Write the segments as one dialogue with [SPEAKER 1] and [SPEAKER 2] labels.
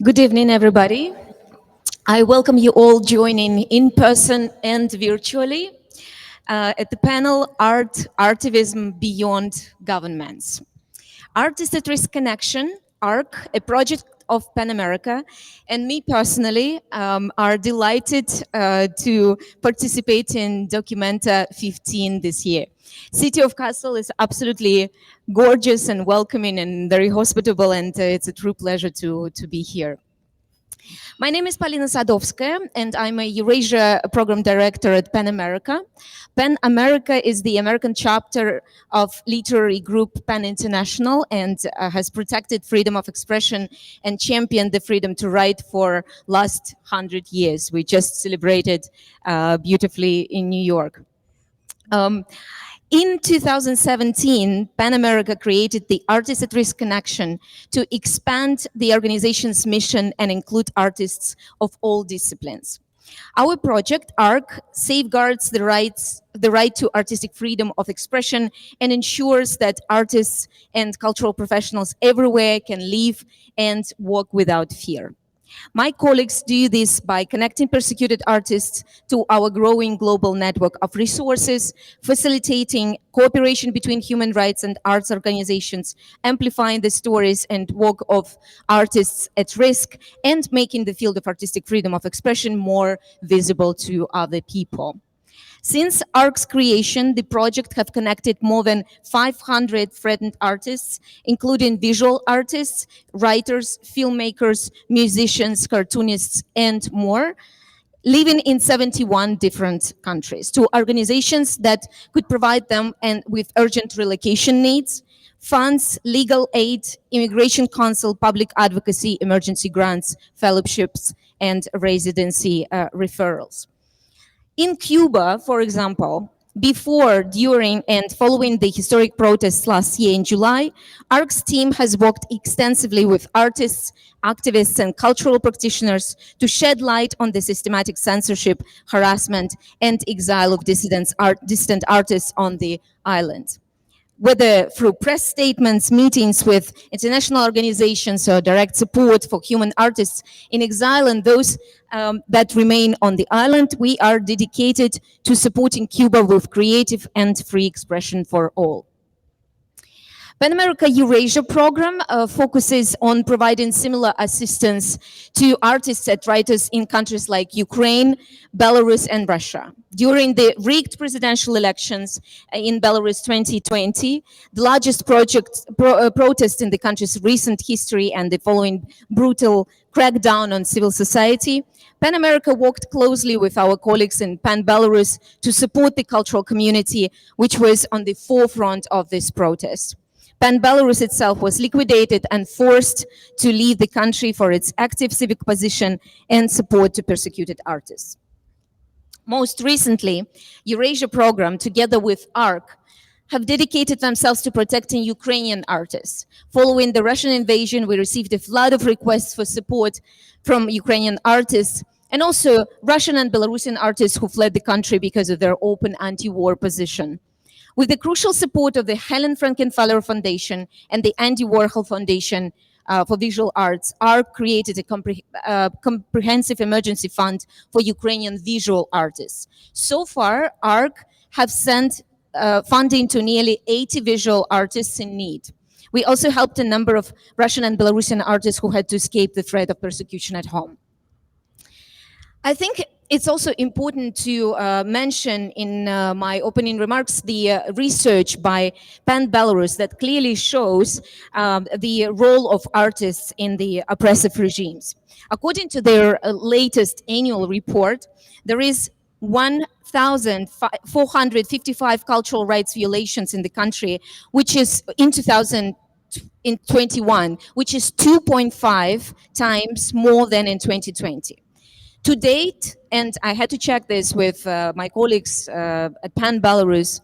[SPEAKER 1] Good evening, everybody. I welcome you all joining in person and virtually at the panel Artivism Beyond Governments. Artists at Risk Connection, ARC, a project of Pan America, and me personally are delighted to participate in Documenta 15 this year. City of Kassel is absolutely gorgeous and welcoming and very hospitable, and it's a true pleasure to be here. My name is Polina Sadovskaya, and I'm a Eurasia Program Director at Pan America. Pan America is the American chapter of literary group Pan International and has protected freedom of expression and championed the freedom to write for last 100 years. We just celebrated beautifully in New York. In 2017, Pan America created the Artists at Risk Connection to expand the organization's mission and include artists of all disciplines. Our project, ARC, safeguards the right to artistic freedom of expression and ensures that artists and cultural professionals everywhere can live and work without fear. My colleagues do this by connecting persecuted artists to our growing global network of resources, facilitating cooperation between human rights and arts organizations, amplifying the stories and work of artists at risk, and making the field of artistic freedom of expression more visible to other people. Since ARC's creation, the project have connected more than 500 threatened artists, including visual artists, writers, filmmakers, musicians, cartoonists, and more, living in 71 different countries, to organizations that could provide them and with urgent relocation needs, funds, legal aid, immigration counsel, public advocacy, emergency grants, fellowships, and residency referrals. In Cuba, for example, before, during, and following the historic protests last year in July, ARC's team has worked extensively with artists, activists, and cultural practitioners to shed light on the systematic censorship, harassment, and exile of dissident artists on the island. Whether through press statements, meetings with international organizations, or direct support for human artists in exile and those that remain on the island, we are dedicated to supporting Cuba with creative and free expression for all. Pan America Eurasia program focuses on providing similar assistance to artists and writers in countries like Ukraine, Belarus, and Russia. During the rigged presidential elections in Belarus 2020, the largest protest in the country's recent history and the following brutal crackdown on civil society, Pan America worked closely with our colleagues in Pan Belarus to support the cultural community, which was on the forefront of this protest. Pan Belarus itself was liquidated and forced to leave the country for its active civic position and support to persecuted artists. Most recently, Eurasia program, together with ARC, have dedicated themselves to protecting Ukrainian artists. Following the Russian invasion, we received a flood of requests for support from Ukrainian artists and also Russian and Belarusian artists who fled the country because of their open anti-war position. With the crucial support of the Helen Frankenthaler Foundation and the Andy Warhol Foundation for Visual Arts, ARC created a comprehensive emergency fund for Ukrainian visual artists. So far, ARC have sent funding to nearly 80 visual artists in need. We also helped a number of Russian and Belarusian artists who had to escape the threat of persecution at home. I think it's also important to mention in my opening remarks the research by PAN Belarus that clearly shows the role of artists in the oppressive regimes. According to their latest annual report, there is 1,455 cultural rights violations in the country, which is in 2021, which is 2.5 times more than in 2020. To date, and I had to check this with my colleagues at PAN Belarus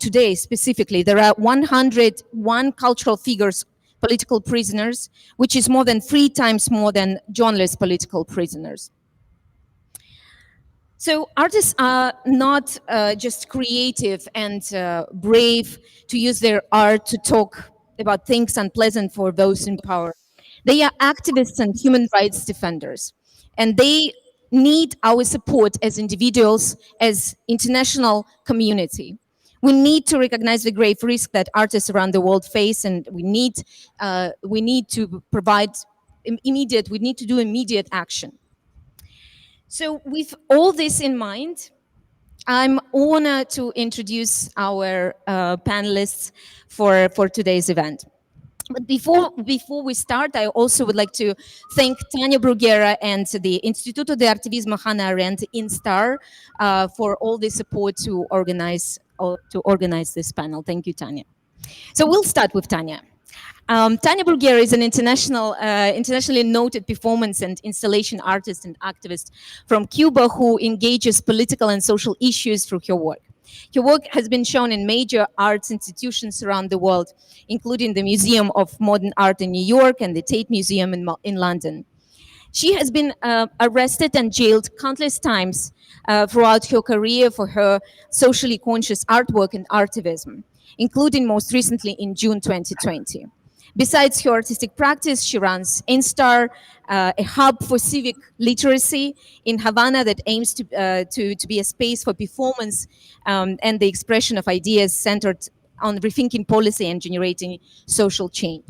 [SPEAKER 1] today specifically, there are 101 cultural figures, political prisoners, which is more than 3 times more than journalists, political prisoners. So artists are not just creative and brave to use their art to talk about things unpleasant for those in power. They are activists and human rights defenders, and they need our support as individuals, as international community. We need to recognize the grave risk that artists around the world face, and we need to provide we need to do immediate action. So with all this in mind, I'm honored to introduce our panelists for today's event. But before we start, I also would like to thank Tania Bruguera and the Instituto de Artivismo Hannah Arendt, INSTAR, for all the support to organize this panel. Thank you, Tania. So we'll start with Tania. Tania Bruguera is an internationally noted performance and installation artist and activist from Cuba who engages political and social issues through her work. Her work has been shown in major arts institutions around the world, including the Museum of Modern Art in New York and the Tate Museum in London. She has been arrested and jailed countless times throughout her career for her socially conscious artwork and artivism, including most recently in June 2020. Besides her artistic practice, she runs INSTAR, a hub for civic literacy in Havana that aims to be a space for performance and the expression of ideas centered on rethinking policy and generating social change.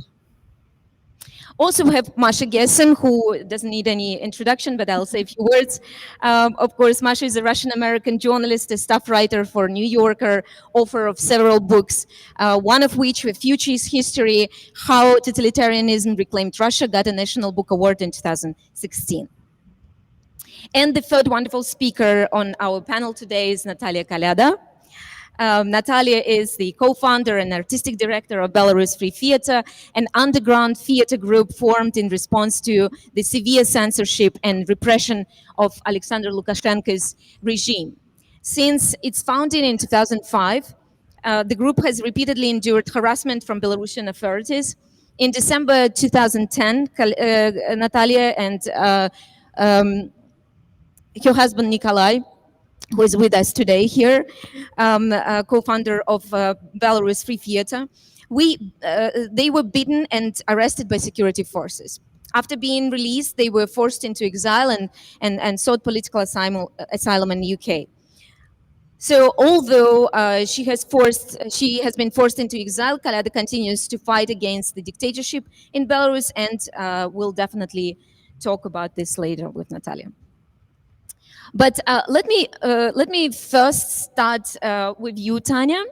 [SPEAKER 1] Also, we have Masha Gessen, who doesn't need any introduction, but I'll say a few words. Of course, Masha is a Russian-American journalist, a staff writer for New Yorker, author of several books, one of which, Future is History, How Totalitarianism Reclaimed Russia, got a National Book Award in 2016. And the third wonderful speaker on our panel today is Natalia Kaliada. Natalia is the co-founder and artistic director of Belarus Free Theater, an underground theater group formed in response to the severe censorship and repression of Alexander Lukashenko's regime. Since its founding in 2005, the group has repeatedly endured harassment from Belarusian authorities. In December 2010, Natalia and her husband Nikolai, who is with us today here, co-founder of Belarus Free Theater, they were beaten and arrested by security forces. After being released, they were forced into exile and sought political asylum in the UK. So although she has been forced into exile, Kaliada continues to fight against the dictatorship in Belarus, and we'll definitely talk about this later with Natalia. But let me first start with you, Tania.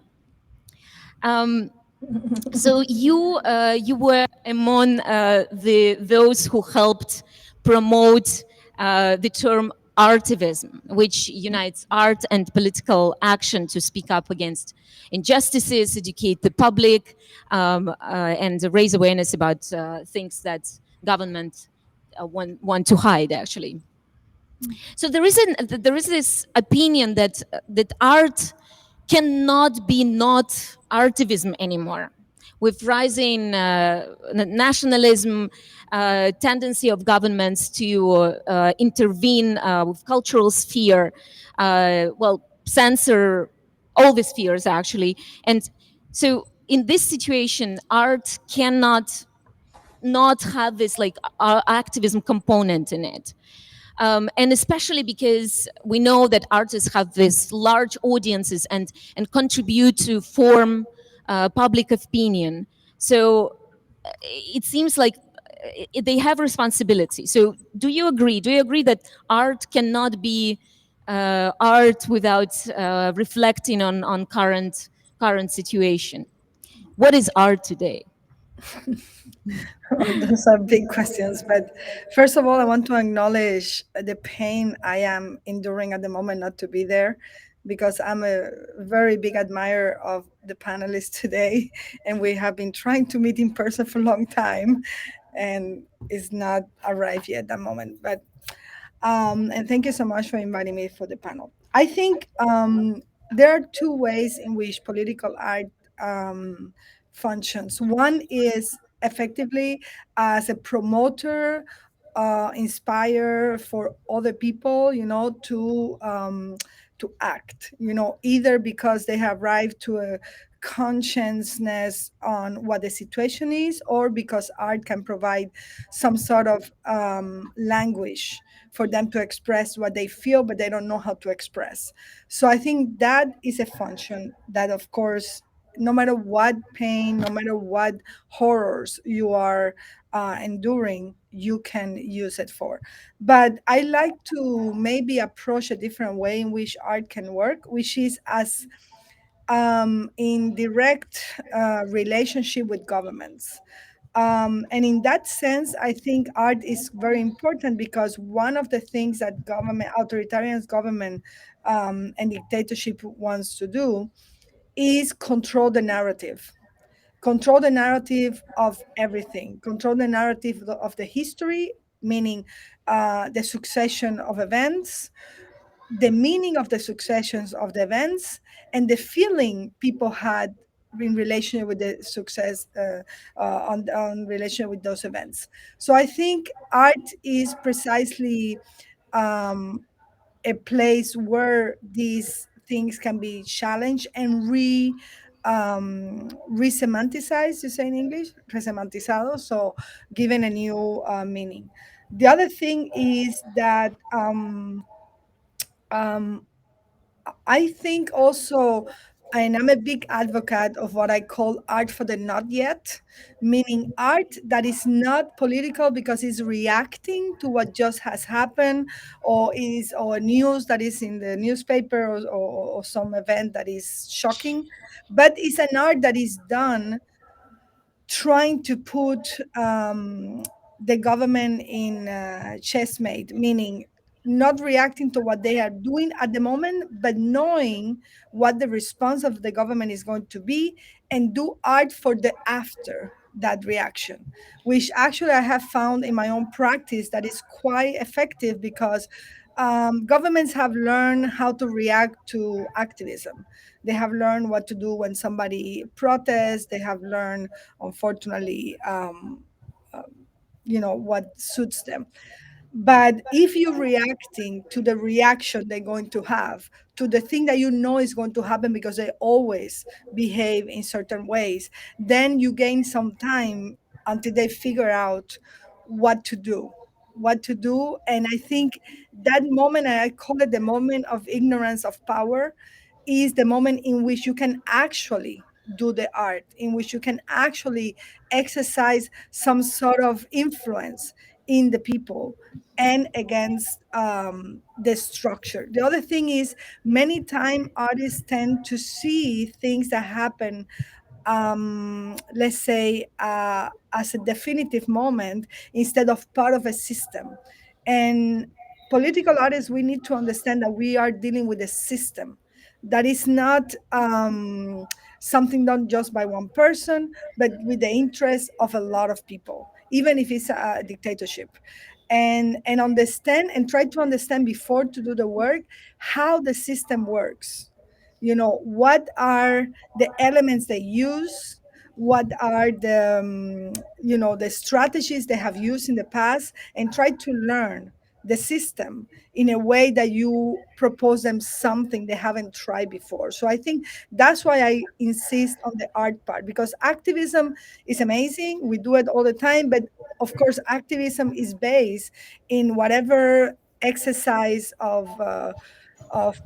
[SPEAKER 1] So you were among those who helped promote the term artivism, which unites art and political action to speak up against injustices, educate the public, and raise awareness about things that government want to hide, actually. So there is this opinion that that art cannot be not artivism anymore. With rising nationalism, tendency of governments to intervene with cultural sphere, censor all the spheres actually, and so in this situation, art cannot not have this like activism component in it. And especially because we know that artists have this large audiences and contribute to form public opinion. So it seems like they have responsibility. So do you agree? Do you agree that art cannot be art without reflecting on current situation? What is art today?
[SPEAKER 2] Those are big questions. But first of all, I want to acknowledge the pain I am enduring at the moment not to be there, because I'm a very big admirer of the panelists today. And we have been trying to meet in person for a long time, and it's not arrived yet that moment. But and thank you so much for inviting me for the panel. I think there are two ways in which political art um, functions. One is effectively as a promoter, inspire for other people, to act, either because they have arrived to a consciousness on what the situation is, or because art can provide some sort of language for them to express what they feel, but they don't know how to express. So I think that is a function that, of course, no matter what pain, no matter what horrors you are enduring, you can use it for. But I like to maybe approach a different way in which art can work, which is as in direct relationship with governments. And in that sense, I think art is very important, because one of the things that authoritarian government and dictatorship wants to do is control the narrative of everything, control the narrative of the history, meaning the succession of events, the meaning of the successions of the events, and the feeling people had in relation with the success on relation with those events. So I think art is precisely um, a place where these things can be challenged and re-semanticized, you say in English, resemantizado, so given a new meaning. The other thing is that um, I think also, and I'm a big advocate of what I call art for the not yet, meaning art that is not political because it's reacting to what just has happened, or news that is in the newspaper, or some event that is shocking, but it's an art that is done trying to put the government in chessmate, meaning not reacting to what they are doing at the moment, but knowing what the response of the government is going to be, and do art for the after that reaction, which actually I have found in my own practice that is quite effective, because governments have learned how to react to activism. They have learned what to do when somebody protests. They have learned, unfortunately, what suits them. But if you're reacting to the reaction they're going to have, to the thing that you know is going to happen because they always behave in certain ways, then you gain some time until they figure out what to do. What to do. And I think that moment, I call it the moment of ignorance of power, is the moment in which you can actually do the art, in which you can actually exercise some sort of influence in the people and against the structure. The other thing is, many time artists tend to see things that happen, let's say, as a definitive moment instead of part of a system. And political artists, we need to understand that we are dealing with a system that is not something done just by one person, but with the interest of a lot of people, even if it's a dictatorship. and understand and try to understand before to do the work how the system works. What are the elements they use, what are the strategies they have used in the past, and try to learn the system in a way that you propose them something they haven't tried before. So I think that's why I insist on the art part, because activism is amazing, we do it all the time, but of course activism is based in whatever exercise of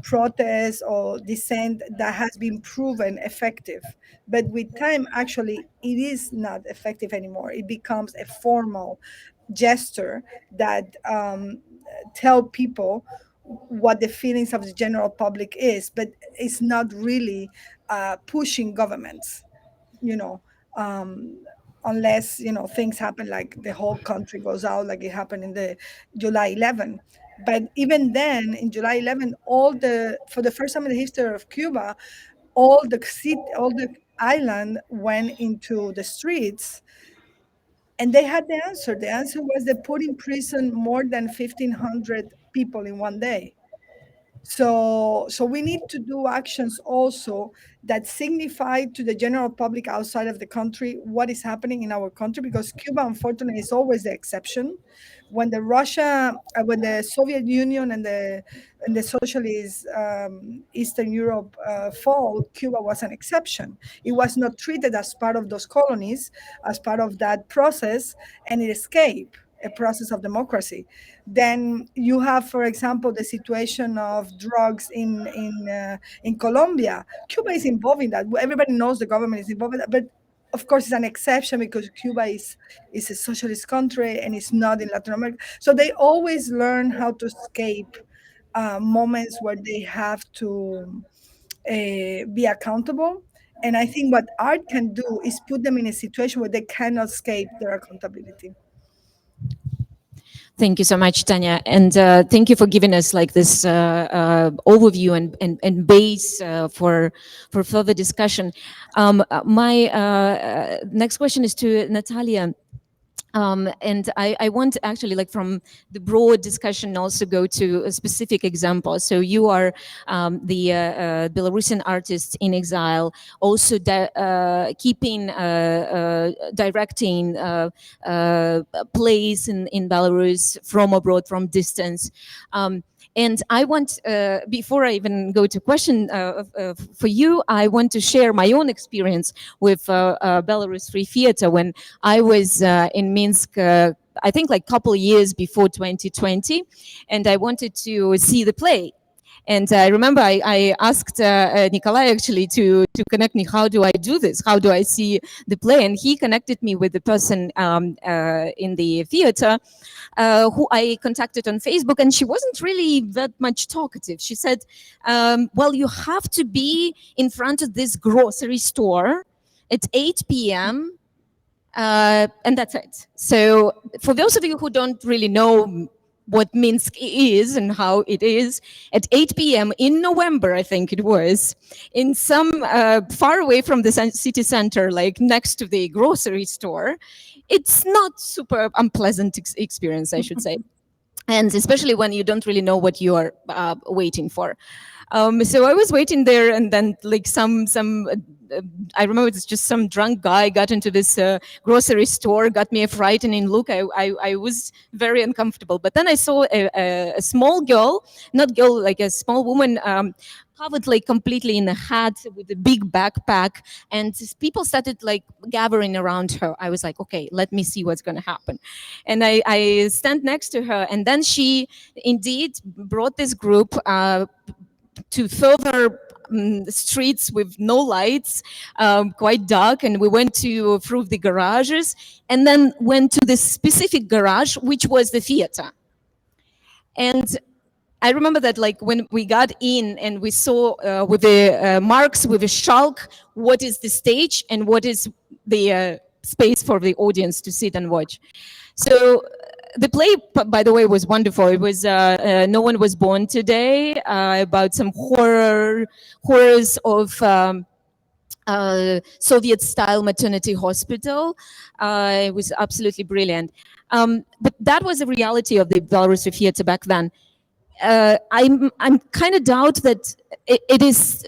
[SPEAKER 2] protest or dissent that has been proven effective. But with time, actually, it is not effective anymore. It becomes a formal gesture that tell people what the feelings of the general public is, but it's not really pushing governments, you know, um, unless things happen like the whole country goes out, like it happened in the July 11. But even then, in July 11, for the first time in the history of Cuba, all the island went into the streets, and they had the answer. The answer was they put in prison more than 1,500 people in one day. So we need to do actions also that signify to the general public outside of the country what is happening in our country, because Cuba, unfortunately, is always the exception. When the Soviet Union and the socialist Eastern Europe fall, Cuba was an exception. It was not treated as part of those colonies, as part of that process, and it escaped a process of democracy. Then you have, for example, the situation of drugs in Colombia. Cuba is involved in that. Everybody knows the government is involved in that, but of course it's an exception because Cuba is a socialist country and it's not in Latin America. So they always learn how to escape moments where they have to be accountable. And I think what art can do is put them in a situation where they cannot escape their accountability.
[SPEAKER 1] Thank you so much, Tanya, and thank you for giving us like this overview and base for further discussion. My next question is to Natalia. And I want to actually, like, from the broad discussion, also go to a specific example. So you are the Belarusian artist in exile, also keeping, directing plays in Belarus from abroad, from distance. And I want, before I even go to question for you, I want to share my own experience with Belarus Free Theater when I was in Minsk. I think like a couple of years before 2020, and I wanted to see the play. And I remember I asked Nikolai actually to connect me. How do I do this? How do I see the play? And he connected me with the person in the theater who I contacted on Facebook, and she wasn't really that much talkative. She said, well, you have to be in front of this grocery store at 8 p.m. And that's it. So for those of you who don't really know what Minsk is and how it is, at 8 p.m. in November, I think it was, in some far away from the city center, like next to the grocery store, it's not super unpleasant experience, I should say. And especially when you don't really know what you are waiting for. So I was waiting there, and then like I remember it's just some drunk guy got into this grocery store, got me a frightening look. I was very uncomfortable. But then I saw a small girl, not girl, like a small woman, covered like completely in a hat with a big backpack, and people started like gathering around her. I was like, okay, let me see what's going to happen. And I stand next to her, and then she indeed brought this group to further streets with no lights, quite dark, and we went through the garages, and then went to this specific garage, which was the theater. And I remember that, like, when we got in and we saw with the marks with a chalk, what is the stage and what is the space for the audience to sit and watch. So the play, by the way, was wonderful. It was No One Was Born Today, about some horrors of Soviet-style maternity hospital. It was absolutely brilliant. But that was the reality of the Belarusi theater back then. I'm kind of doubt that it is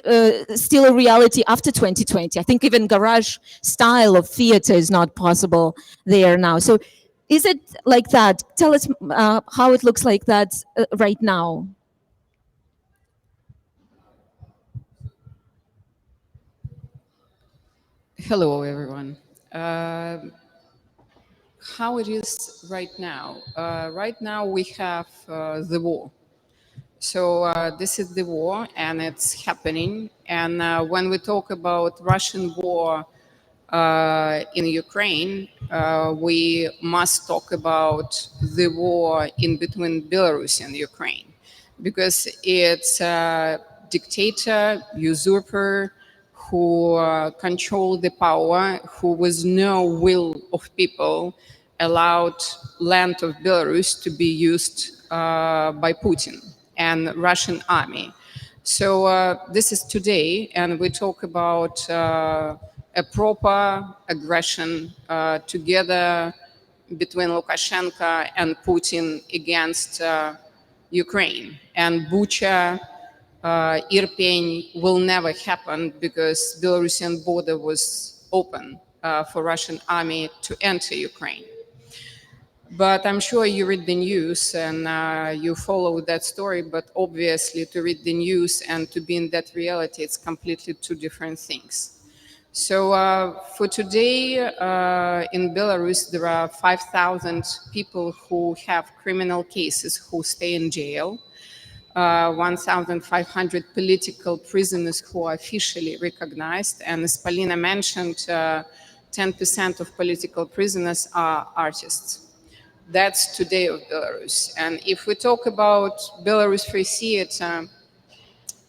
[SPEAKER 1] still a reality after 2020. I think even garage style of theater is not possible there now. So is it like that? Tell us how it looks like that right now.
[SPEAKER 3] Hello, everyone. How it is right now? Right now, we have the war. So this is the war, and it's happening. And when we talk about Russian war in Ukraine, we must talk about the war in between Belarus and Ukraine, because it's a dictator, usurper, who control the power, who with no will of people allowed land of Belarus to be used by Putin and Russian army. So this is today, and we talk about a proper aggression together between Lukashenko and Putin against Ukraine. And Bucha, Irpin will never happen because Belarusian border was open for Russian army to enter Ukraine. But I'm sure you read the news and you follow that story. But obviously, to read the news and to be in that reality, it's completely two different things. So for today, in Belarus, there are 5,000 people who have criminal cases who stay in jail. 1,500 political prisoners who are officially recognized. And as Polina mentioned, 10% of political prisoners are artists. That's today of Belarus. And if we talk about Belarus Free Theater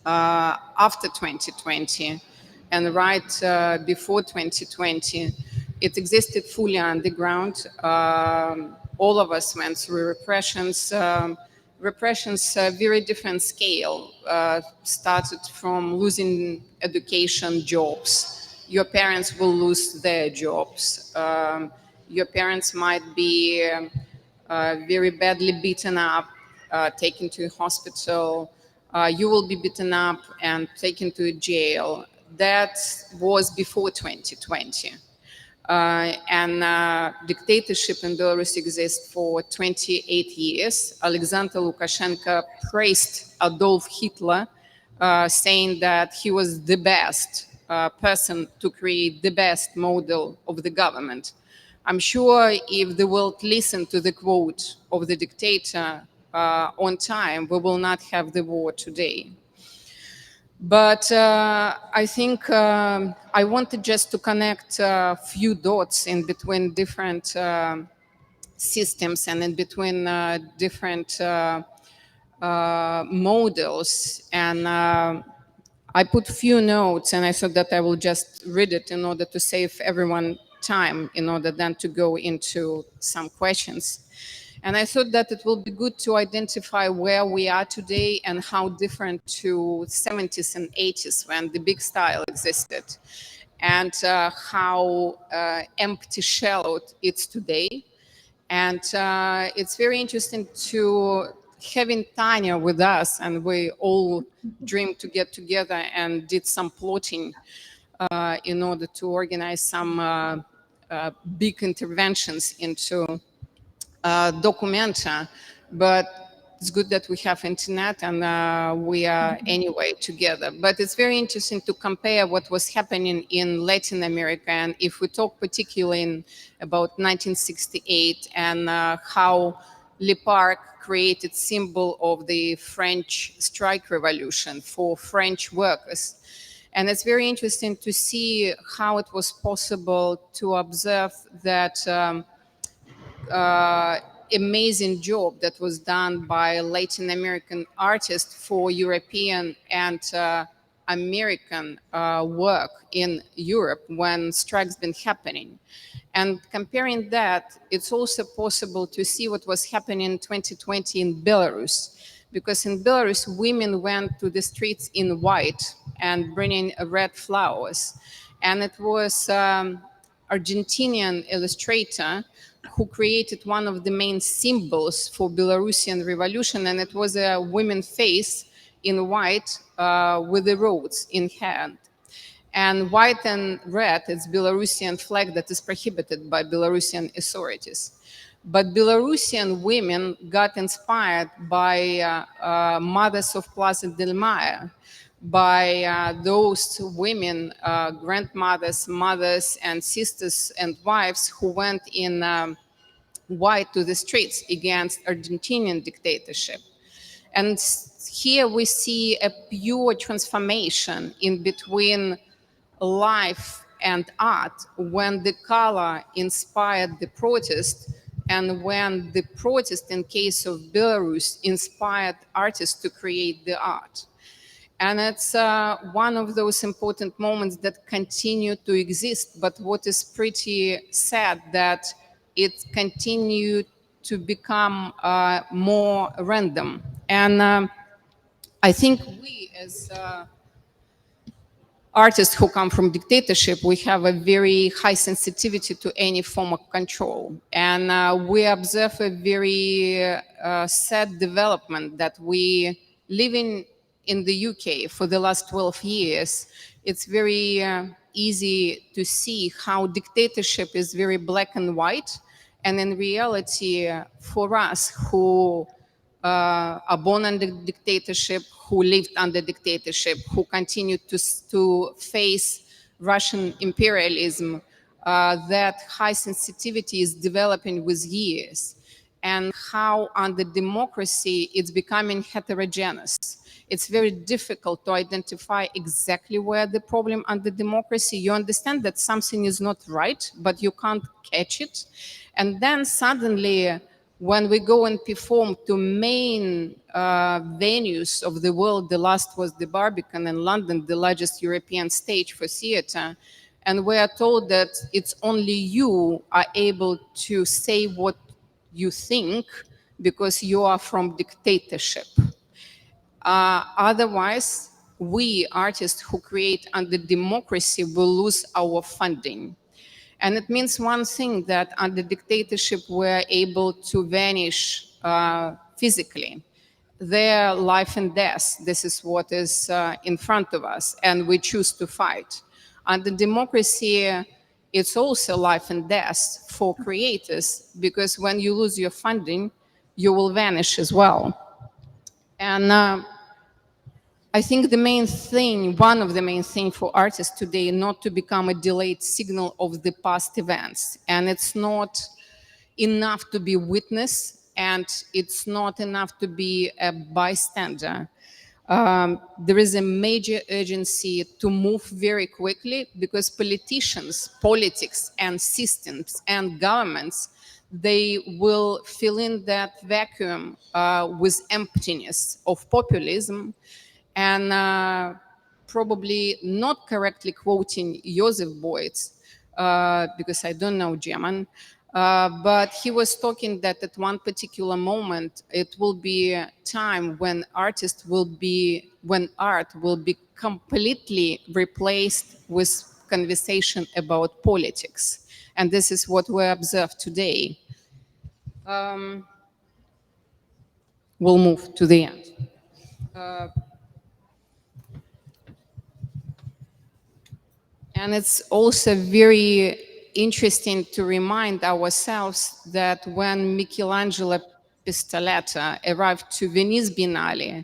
[SPEAKER 3] after 2020 and right before 2020, it existed fully underground. All of us went through repressions. Repressions, very different scale, started from losing education, jobs. Your parents will lose their jobs. Your parents might be very badly beaten up, taken to a hospital. You will be beaten up and taken to a jail. That was before 2020. And dictatorship in Belarus exists for 28 years. Alexander Lukashenko praised Adolf Hitler, saying that he was the best person to create the best model of the government. I'm sure if the world listened to the quote of the dictator on time, we will not have the war today. But I think I wanted just to connect a few dots in between different systems and in between different models. And I put few notes, and I thought that I will just read it in order to save everyone time, in order then to go into some questions. And I thought that it will be good to identify where we are today and how different to 70s and 80s when the big style existed, and how empty shelled it's today. And it's very interesting to having Tania with us, and we all dreamed to get together and did some plotting in order to organize some big interventions into documenta, but it's good that we have internet and we are anyway together. But it's very interesting to compare what was happening in Latin America, and if we talk particularly about 1968 and how Le Parc created symbol of the French strike revolution for French workers. And it's very interesting to see how it was possible to observe that amazing job that was done by Latin American artists for European and American work in Europe when strikes been happening. And comparing that, it's also possible to see what was happening in 2020 in Belarus. Because in Belarus, women went to the streets in white and bringing red flowers. And it was Argentinian illustrator who created one of the main symbols for Belarusian revolution, and it was a woman's face in white with the rose in hand. And white and red, it's Belarusian flag that is prohibited by Belarusian authorities. But Belarusian women got inspired by mothers of Plaza del Mayo, by those women, grandmothers, mothers, and sisters and wives who went in white to the streets against Argentinian dictatorship. And here we see a pure transformation in between life and art when the color inspired the protest and when the protest in case of Belarus inspired artists to create the art. And it's one of those important moments that continue to exist, but what is pretty sad that it continued to become more random. And I think we as artists who come from dictatorship, we have a very high sensitivity to any form of control. And we observe a very sad development that we living in the UK for the last 12 years. It's very easy to see how dictatorship is very black and white. And in reality, for us who are born under dictatorship, who lived under dictatorship, who continued to face Russian imperialism, that high sensitivity is developing with years, and how under democracy it's becoming heterogeneous. It's very difficult to identify exactly where the problem under democracy. You understand that something is not right, but you can't catch it. And then suddenly, when we go and perform to main venues of the world, the last was the Barbican in London, the largest European stage for theater, and we are told that it's only you are able to say what you think because you are from dictatorship. Otherwise, we artists who create under democracy will lose our funding. And it means one thing, that under dictatorship, we're able to vanish physically. Their life and death, this is what is in front of us, and we choose to fight. Under democracy, it's also life and death for creators, because when you lose your funding, you will vanish as well. And I think the main thing, one of the main things for artists today, not to become a delayed signal of the past events. And it's not enough to be witness, and it's not enough to be a bystander. There is a major urgency to move very quickly, because politicians, politics, and systems and governments, they will fill in that vacuum with emptiness of populism. And probably not correctly quoting Joseph Beuys, because I don't know German, but he was talking that at one particular moment, it will be a time when art will be completely replaced with conversation about politics. And this is what we observe today. We'll move to the end. And it's also very interesting to remind ourselves that when Michelangelo Pistoletta arrived to Venice Biennale,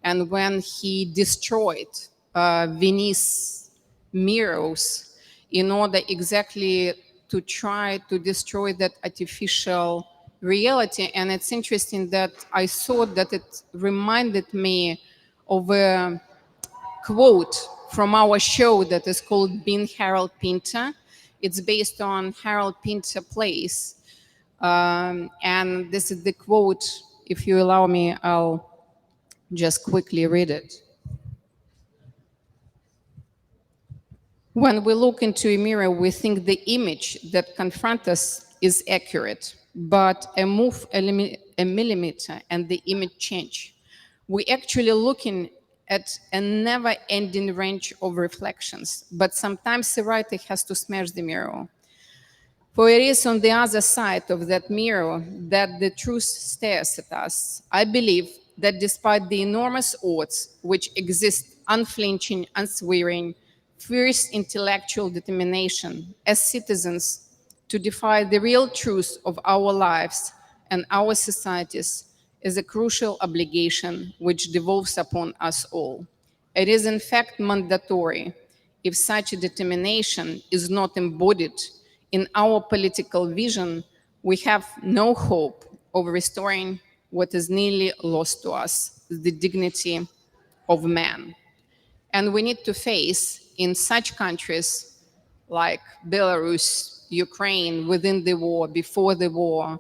[SPEAKER 3] and when he destroyed Venice mirrors in order exactly to try to destroy that artificial reality. And it's interesting that I thought that it reminded me of a quote from our show that is called Being Harold Pinter. It's based on Harold Pinter plays. And this is the quote. If you allow me, I'll just quickly read it. When we look into a mirror, we think the image that confronts us is accurate, but a move a millimeter and the image change. We're actually looking at a never-ending range of reflections, but sometimes the writer has to smash the mirror. For it is on the other side of that mirror that the truth stares at us. I believe that despite the enormous odds which exist, unflinching, unswearing, fierce intellectual determination as citizens to defy the real truth of our lives and our societies is a crucial obligation which devolves upon us all. It is in fact mandatory. If such a determination is not embodied in our political vision, we have no hope of restoring what is nearly lost to us, the dignity of man. And we need to face in such countries like Belarus, Ukraine, within the war, before the war,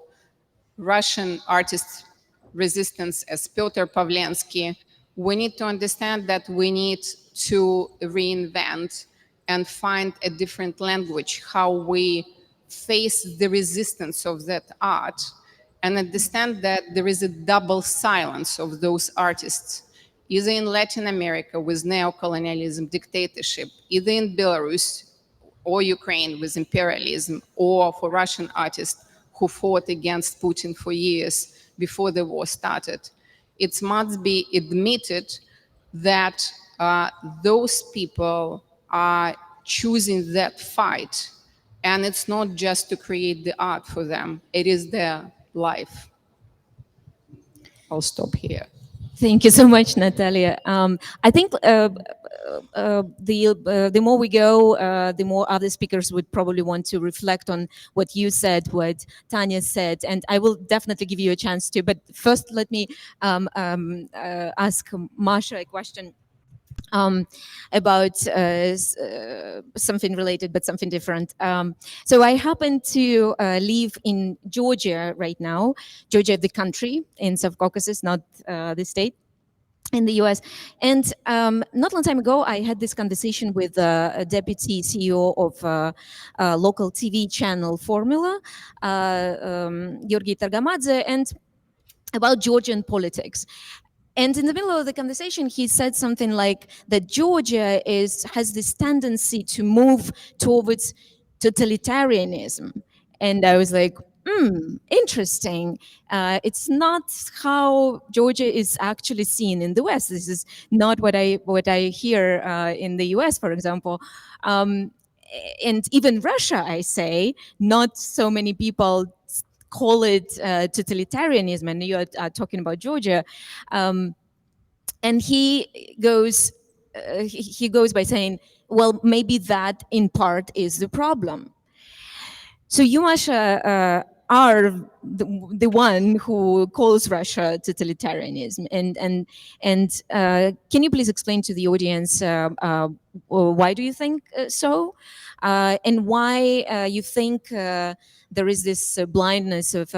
[SPEAKER 3] Russian artist resistance as Pyotr Pavlensky, we need to understand that we need to reinvent and find a different language, how we face the resistance of that art, and understand that there is a double silence of those artists, either in Latin America with neocolonialism, dictatorship, either in Belarus or Ukraine with imperialism, or for Russian artists who fought against Putin for years before the war started. It must be admitted that those people are choosing that fight, and it's not just to create the art for them, it is their life. I'll stop here.
[SPEAKER 1] Thank you so much, Natalia. I think the more we go, the more other speakers would probably want to reflect on what you said, what Tania said, and I will definitely give you a chance to. But first, let me ask Masha a question. About something related, but something different. So I happen to live in Georgia right now. Georgia, the country in South Caucasus, not the state in the US. And not long time ago, I had this conversation with a deputy CEO of a local TV channel, Formula, Georgi Targamadze, and about Georgian politics. And in the middle of the conversation, he said something like that Georgia has this tendency to move towards totalitarianism. And I was like, interesting. It's not how Georgia is actually seen in the West. This is not what I hear in the US, for example. And even Russia, I say, not so many people call it totalitarianism, and you are talking about Georgia. And he goes by saying, well, maybe that in part is the problem. So you, Masha, are the one who calls Russia totalitarianism, and can you please explain to the audience why do you think so, and why you think there is this blindness of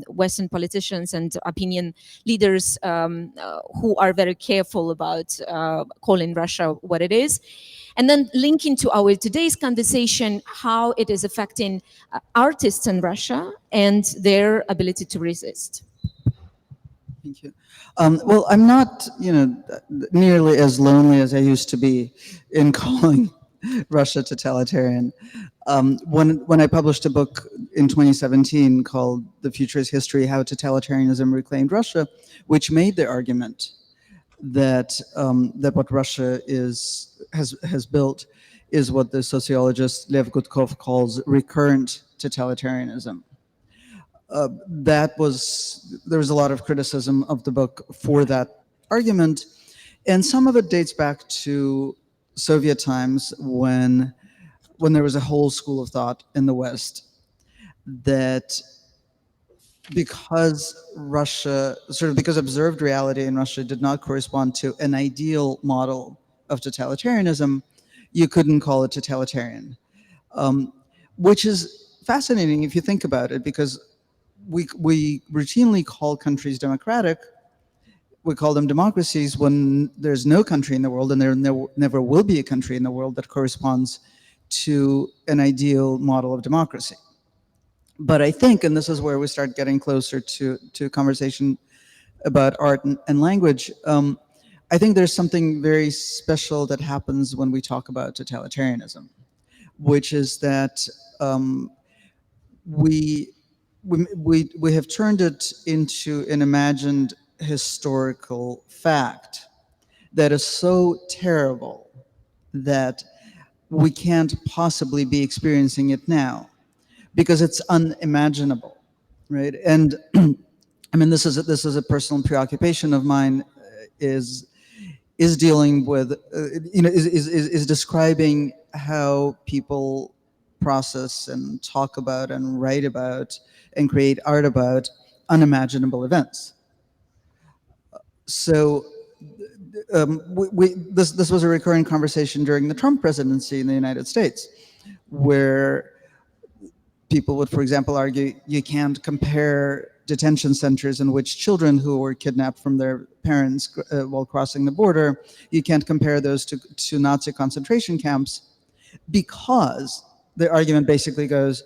[SPEAKER 1] Western politicians and opinion leaders who are very careful about calling Russia what it is. And then linking to our today's conversation, how it is affecting artists in Russia and their ability to resist.
[SPEAKER 4] Thank you. Well, I'm not, nearly as lonely as I used to be in calling Russia totalitarian. When I published a book in 2017 called "The Future is History: How Totalitarianism Reclaimed Russia," which made the argument that what Russia has built is what the sociologist Lev Gutkov calls recurrent totalitarianism. There was a lot of criticism of the book for that argument, and some of it dates back to Soviet times when there was a whole school of thought in the West that because observed reality in Russia did not correspond to an ideal model of totalitarianism, you couldn't call it totalitarian, which is fascinating if you think about it, because we routinely call countries democratic. We call them democracies when there's no country in the world, and there never will be a country in the world that corresponds to an ideal model of democracy. But I think, and this is where we start getting closer to conversation about art and language, I think there's something very special that happens when we talk about totalitarianism, which is that um, we, we have turned it into an imagined historical fact that is so terrible that we can't possibly be experiencing it now because it's unimaginable, right? And I mean, this is a personal preoccupation of mine. Is dealing with, is describing how people process and talk about and write about and create art about unimaginable events. So this was a recurring conversation during the Trump presidency in the United States, where people would, for example, argue you can't compare detention centers in which children who were kidnapped from their parents while crossing the border, you can't compare those to Nazi concentration camps, because the argument basically goes,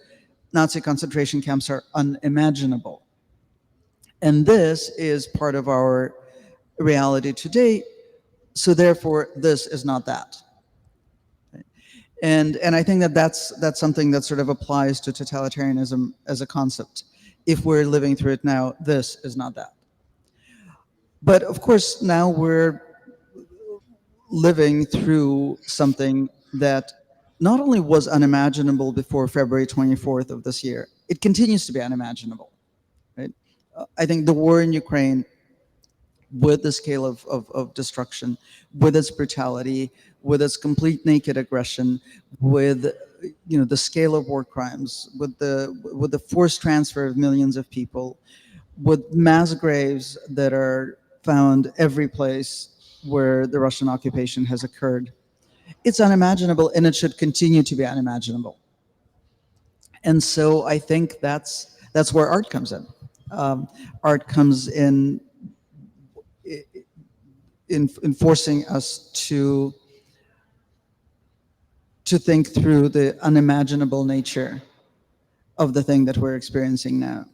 [SPEAKER 4] Nazi concentration camps are unimaginable. And this is part of our reality today, so therefore this is not that. And I think that that's something that sort of applies to totalitarianism as a concept. If we're living through it now, this is not that. But of course, now we're living through something that not only was unimaginable before February 24th of this year, it continues to be unimaginable. Right? I think the war in Ukraine, with the scale of destruction, with its brutality, with its complete naked aggression, with the scale of war crimes, with the forced transfer of millions of people, with mass graves that are found every place where the Russian occupation has occurred. It's unimaginable, and it should continue to be unimaginable. And so I think that's where art comes in. Art comes in forcing us to think through the unimaginable nature of the thing that we're experiencing now,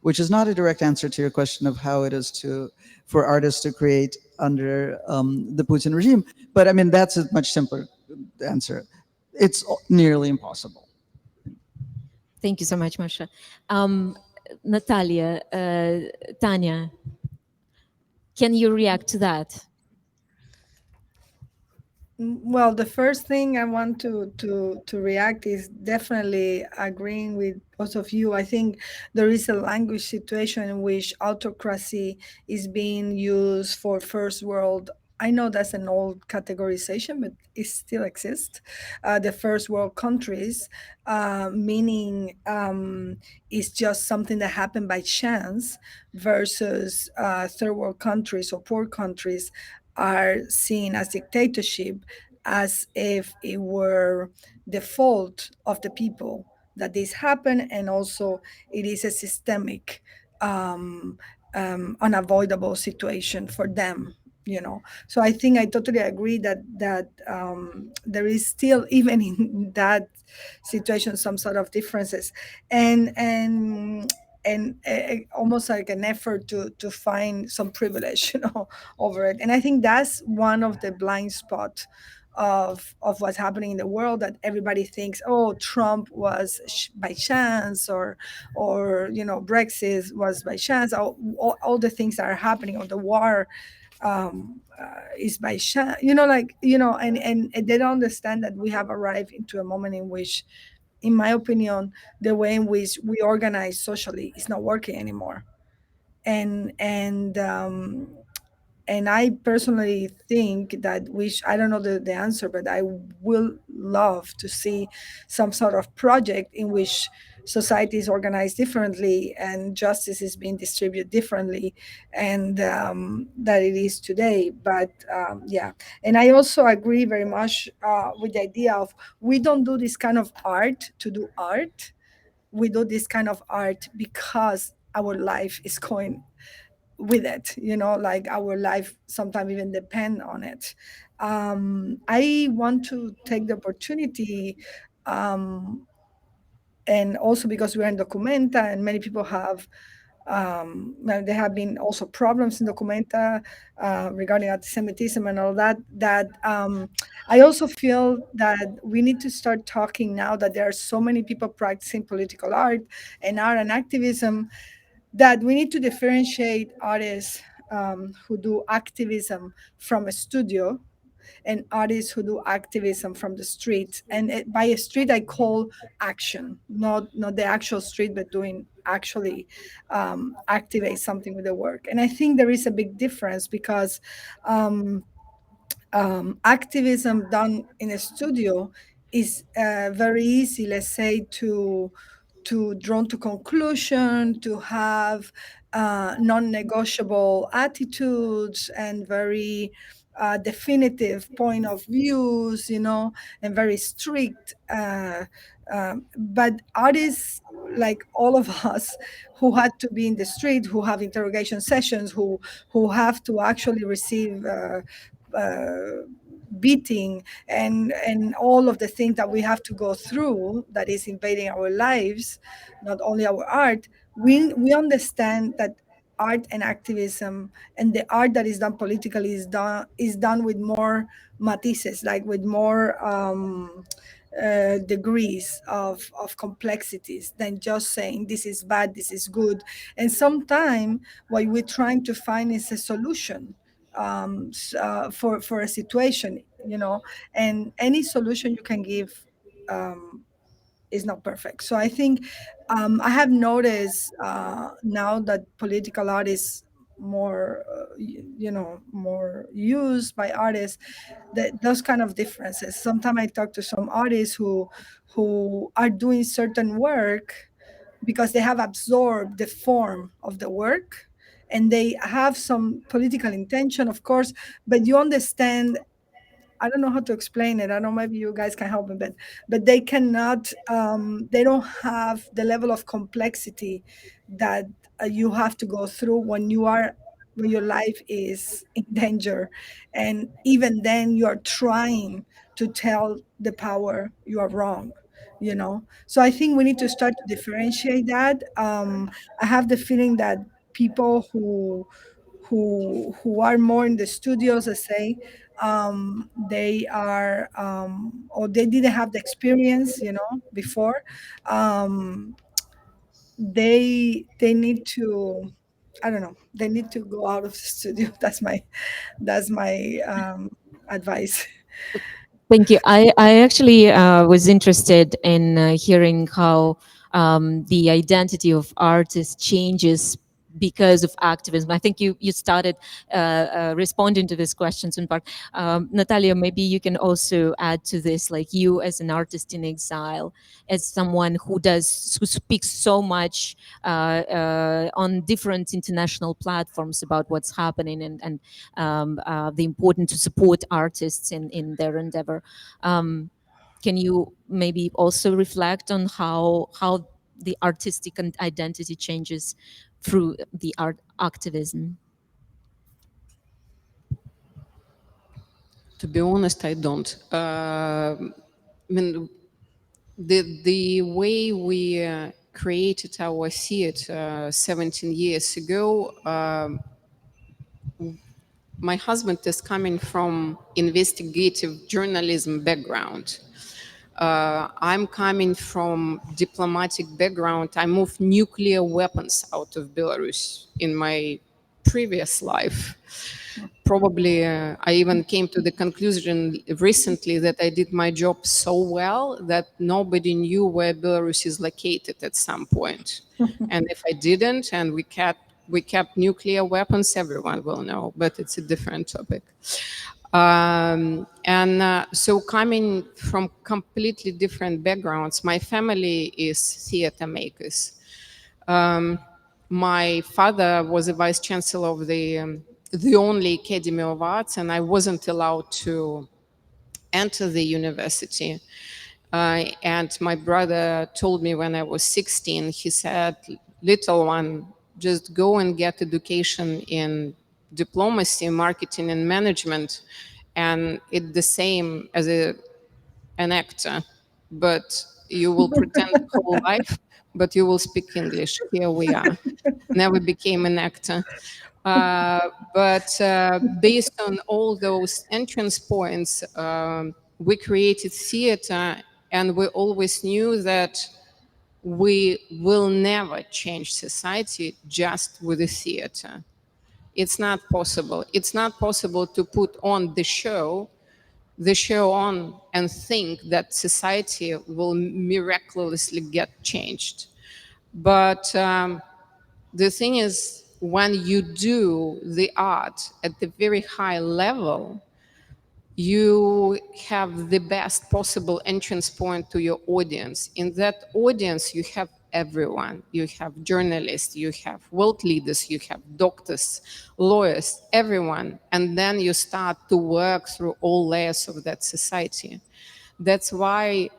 [SPEAKER 4] which is not a direct answer to your question of how it is for artists to create under the Putin regime. But I mean, that's a much simpler answer. It's nearly impossible.
[SPEAKER 1] Thank you so much, Masha. Natalia, Tania, can you react to that?
[SPEAKER 2] Well, the first thing I want to react is definitely agreeing with both of you. I think there is a language situation in which autocracy is being used for first world. I know that's an old categorization, but it still exists. The first world countries, meaning it's just something that happened by chance, versus third world countries or poor countries are seen as dictatorship, as if it were the fault of the people that this happened, and also it is a systemic, um, unavoidable situation for them. So I think I totally agree that there is still, even in that situation, some sort of differences, and almost like an effort to find some privilege, over it. And I think that's one of the blind spots of what's happening in the world, that everybody thinks, oh, Trump was by chance, or Brexit was by chance, all the things that are happening, or the war is by chance, and they don't understand that we have arrived into a moment in which, in my opinion, the way in which we organize socially is not working anymore. And I personally think that, which I don't know the answer, but I will love to see some sort of project in which society is organized differently and justice is being distributed differently, and that it is today. But yeah, and I also agree very much with the idea of, we don't do this kind of art to do art. We do this kind of art because our life is going with it, like our life sometimes even depend on it. I want to take the opportunity, um, and also because we're in documenta and many people have Well, there have been also problems in documenta regarding anti-Semitism and all that. I also feel that we need to start talking now that there are so many people practicing political art and activism, that we need to differentiate artists who do activism from a studio and artists who do activism from the street. And by a street, I call action, not the actual street, but doing actually activate something with the work. And I think there is a big difference because um, activism done in a studio is very easy, let's say, to drawn to conclusion, to have non-negotiable attitudes and very definitive point of views, and very strict. But artists like all of us who had to be in the street, who have interrogation sessions, who have to actually receive uh, beating and all of the things that we have to go through that is invading our lives, not only our art. We understand that art and activism and the art that is done politically is done with more matices, like with more degrees of complexities than just saying this is bad, this is good. And sometimes what we're trying to find is a solution for a situation, and any solution you can give um, is not perfect. So I think I have noticed now that political art is more, more used by artists, that those kind of differences. Sometimes I talk to some artists who are doing certain work because they have absorbed the form of the work, and they have some political intention, of course, but you understand. I don't know how to explain it. I don't know, maybe you guys can help me, but they cannot. They don't have the level of complexity that you have to go through when your life is in danger, and even then you are trying to tell the power you are wrong. So I think we need to start to differentiate that. I have the feeling that people who are more in the studios, I say, they are or they didn't have the experience, before. um, they need to, I don't know, they need to go out of the studio. That's my advice.
[SPEAKER 1] Thank you. I actually was interested in hearing how the identity of artists changes because of activism. I think you started responding to these questions in part. Natalia, maybe you can also add to this, like you as an artist in exile, as someone who speaks so much on different international platforms about what's happening, and the importance to support artists in their endeavor. Um, can you maybe also reflect on how the artistic identity changes through the art activism?
[SPEAKER 3] To be honest, I don't. I mean, the way we created our theater 17 years ago, my husband is coming from investigative journalism background. I'm coming from diplomatic background. I moved nuclear weapons out of Belarus in my previous life. Probably, I even came to the conclusion recently that I did my job so well that nobody knew where Belarus is located at some point. And if I didn't, and we kept nuclear weapons, everyone will know. But it's a different topic. And so coming from completely different backgrounds, my family is theater makers. My father was a vice chancellor of the only Academy of Arts, and I wasn't allowed to enter the university. And my brother told me when I was 16, he said, little one, just go and get education in diplomacy, marketing, and management. And it's the same as an actor, but you will pretend the whole life but you will speak English. Here we are. Never became an actor. Uh, but based on all those entrance points, we created theater, and we always knew that we will never change society just with the theater. It's not possible. It's not possible to put on the show on and think that society will miraculously get changed. But the thing is, when you do the art at the very high level, you have the best possible entrance point to your audience. In that audience, you have everyone. You have journalists, you have world leaders, you have doctors, lawyers, everyone. And then you start to work through all layers of that society. That's why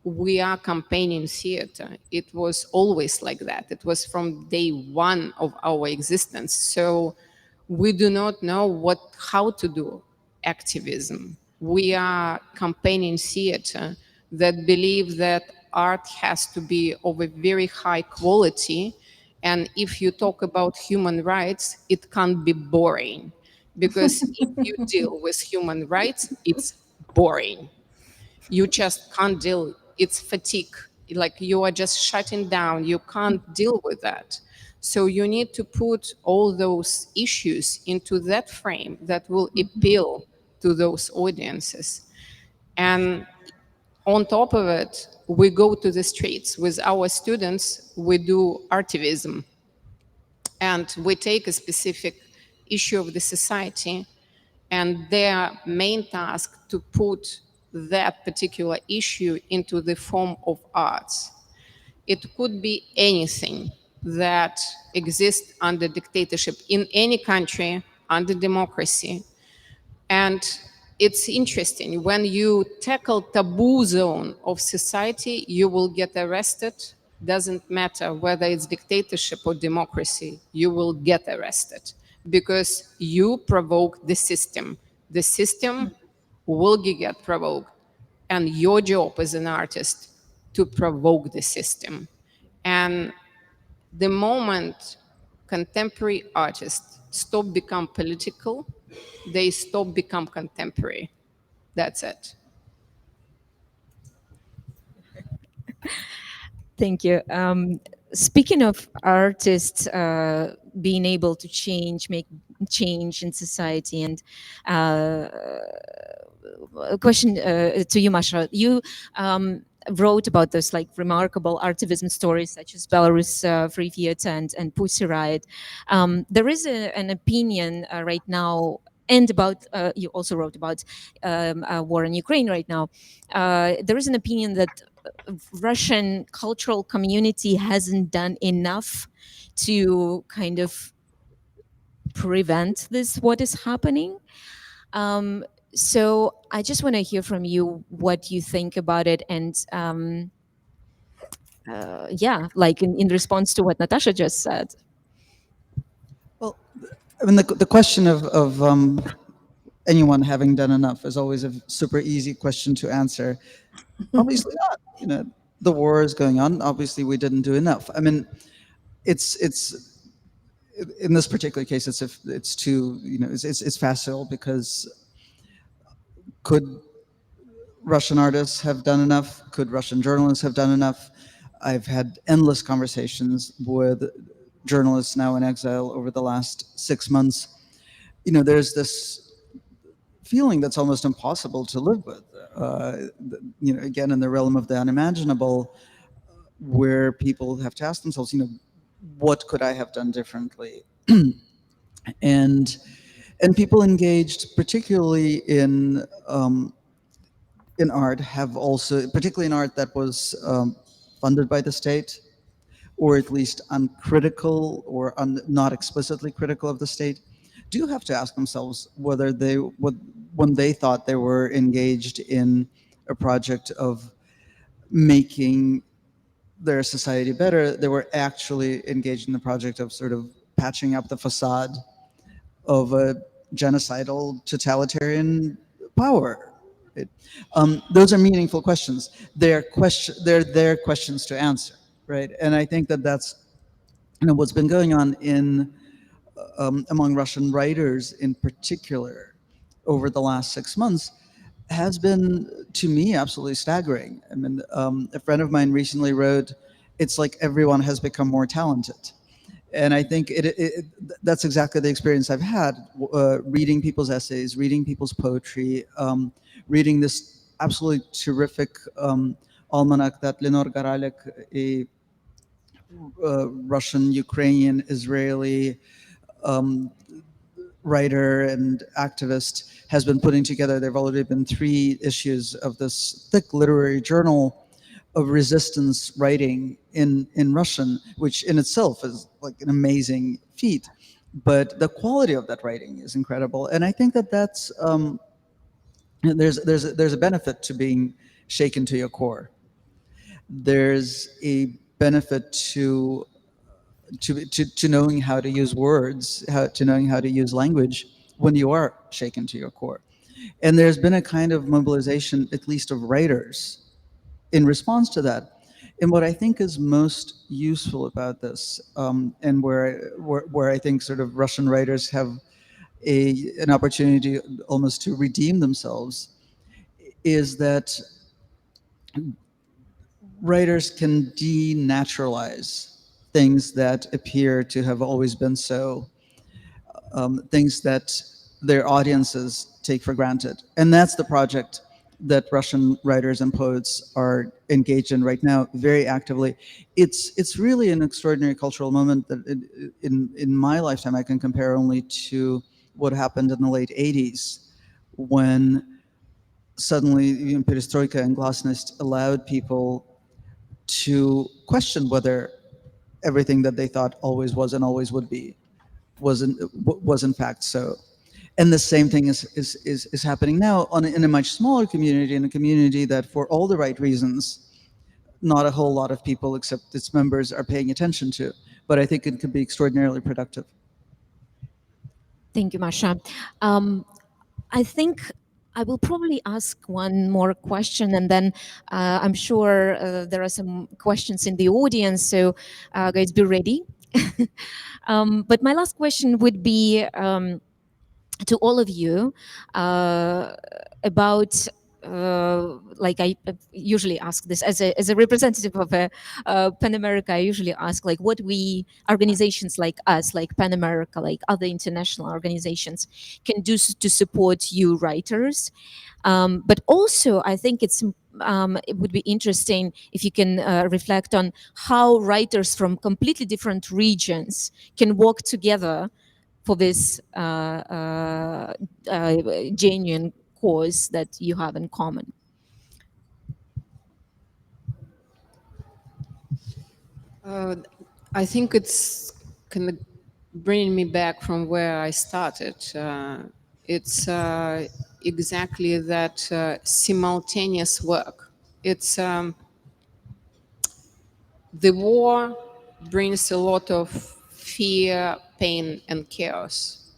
[SPEAKER 3] we are campaigning theater. It was always like that. It was from day one of our existence. So we do not know how to do activism. We are campaigning theater that believe that art has to be of a very high quality. And if you talk about human rights, it can't be boring. Because if you deal with human rights, it's boring. You just can't deal. It's fatigue. Like you are just shutting down. You can't deal with that. So you need to put all those issues into that frame that will appeal to those audiences. And on top of it, we go to the streets with our students. We do artivism, and we take a specific issue of the society, and their main task to put that particular issue into the form of arts. It could be anything that exists under dictatorship in any country under democracy. And it's interesting, when you tackle taboo zone of society, you will get arrested. Doesn't matter whether it's dictatorship or democracy, you will get arrested because you provoke the system. The system will get provoked, and your job as an artist to provoke the system. And the moment contemporary artists stop become political, they stop become contemporary. That's it.
[SPEAKER 1] Thank you. Speaking of artists being able to make change in society, and uh, a question to you, Masha. You wrote about those like remarkable artivism stories such as Belarus Free Theater and Pussy Riot. There is an opinion right now, and about you also wrote about war in Ukraine right now. There is an opinion that Russian cultural community hasn't done enough to kind of prevent this, what is happening. Um, so I just want to hear from you what you think about it, and yeah, like in response to what Natasha just said.
[SPEAKER 4] Well, I mean, the question of anyone having done enough is always a super easy question to answer. Obviously not. The war is going on. Obviously, we didn't do enough. I mean, it's in this particular case, it's too, it's facile because could Russian artists have done enough? Could Russian journalists have done enough? I've had endless conversations with journalists now in exile over the last 6 months. There's this feeling that's almost impossible to live with. Again, in the realm of the unimaginable, where people have to ask themselves, what could I have done differently? and and people engaged, particularly in art, have also, particularly in art that was funded by the state, or at least uncritical or not explicitly critical of the state, do have to ask themselves whether when they thought they were engaged in a project of making their society better, they were actually engaged in the project of sort of patching up the facade of a genocidal totalitarian power. Those are meaningful questions. They're questions to answer. right? And I think that that's, what's been going on in among Russian writers in particular over the last 6 months has been, to me, absolutely staggering. I mean, a friend of mine recently wrote, "It's like everyone has become more talented." And I think that's exactly the experience I've had, reading people's essays, reading people's poetry, reading this absolutely terrific almanac that Lenore Garalek, a Russian, Ukrainian, Israeli um, writer and activist, has been putting together. There have already been 3 issues of this thick literary journal of resistance writing in Russian, which in itself is like an amazing feat. But the quality of that writing is incredible, and I think that that's there's a benefit to being shaken to your core. There's a benefit to knowing how to use words, to knowing how to use language when you are shaken to your core. And there's been a kind of mobilization, at least of writers, in response to that. And what I think is most useful about this, and where I think sort of Russian writers have an opportunity almost to redeem themselves, is that writers can denaturalize things that appear to have always been so, things that their audiences take for granted. And that's the project that Russian writers and poets are engaged in right now very actively. It's really an extraordinary cultural moment that in my lifetime I can compare only to what happened in the late 80s, when suddenly, perestroika and glasnost allowed people to question whether everything that they thought always was and always would be was in fact so. And the same thing is happening now in a much smaller community, in a community that, for all the right reasons, not a whole lot of people except its members are paying attention to. But I think it could be extraordinarily productive.
[SPEAKER 1] Thank you, Masha. I think I will probably ask one more question, and then I'm sure there are some questions in the audience, so guys, be ready. But my last question would be to all of you about like I usually ask this as a representative of a Pan America. I usually ask like what we organizations like us, like Pan America, like other international organizations, can do to support you writers. But also, I think it would be interesting if you can reflect on how writers from completely different regions can work together for this genuine cause that you have in common.
[SPEAKER 3] I think it's kind of bringing me back from where I started. It's exactly that simultaneous work. It's the war brings a lot of fear, pain, and chaos,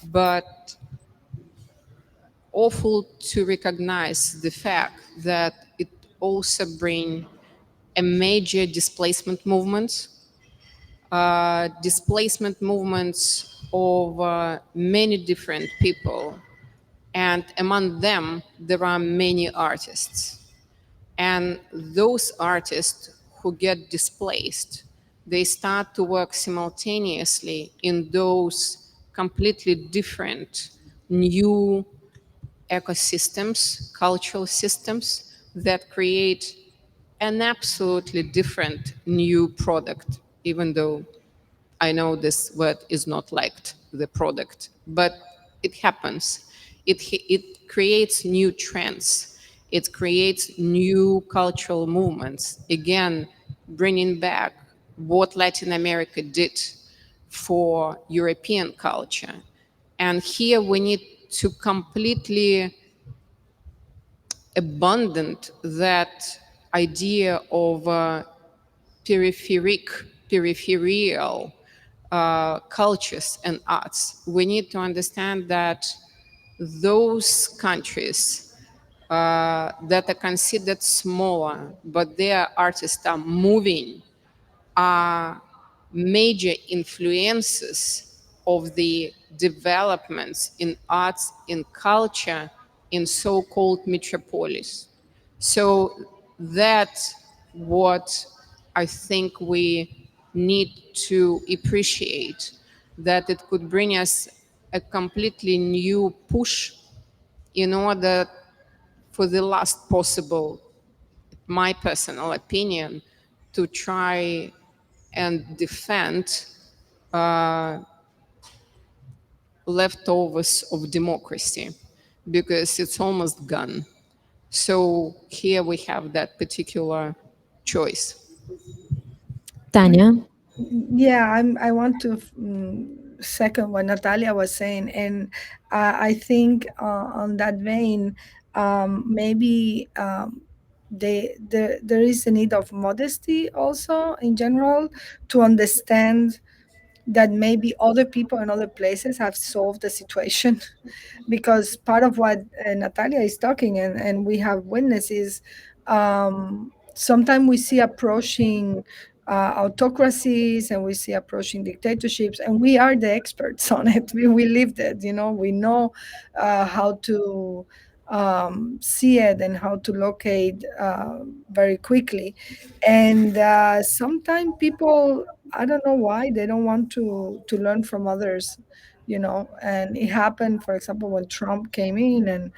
[SPEAKER 3] but awful to recognize the fact that it also brings a major displacement movements of many different people, and among them there are many artists. And those artists who get displaced, they start to work simultaneously in those completely different new ecosystems, cultural systems that create an absolutely different new product, even though I know this word is not liked, the product, but it happens. It creates new trends. It creates new cultural movements. Again, bringing back what Latin America did for European culture. And here we need to completely abandon that idea of peripheral cultures and arts. We need to understand that those countries that are considered smaller, but their artists are moving, are major influences of the developments in arts, in culture, in so-called metropolis. So that's what I think we need to appreciate, that it could bring us a completely new push in order for the last possible, my personal opinion, to try and defend leftovers of democracy, because it's almost gone. So here we have that particular choice.
[SPEAKER 1] Tanya?
[SPEAKER 2] Yeah, I want to second what Natalia was saying, and I think on that vein, maybe there is a need of modesty also in general, to understand that maybe other people in other places have solved the situation. Because part of what Natalia is talking, and we have witnessed, is sometimes we see approaching autocracies, and we see approaching dictatorships, and we are the experts on it. We lived it, we know how to see it and how to locate very quickly. And sometimes people, I don't know why, they don't want to learn from others, and it happened, for example, when Trump came in, and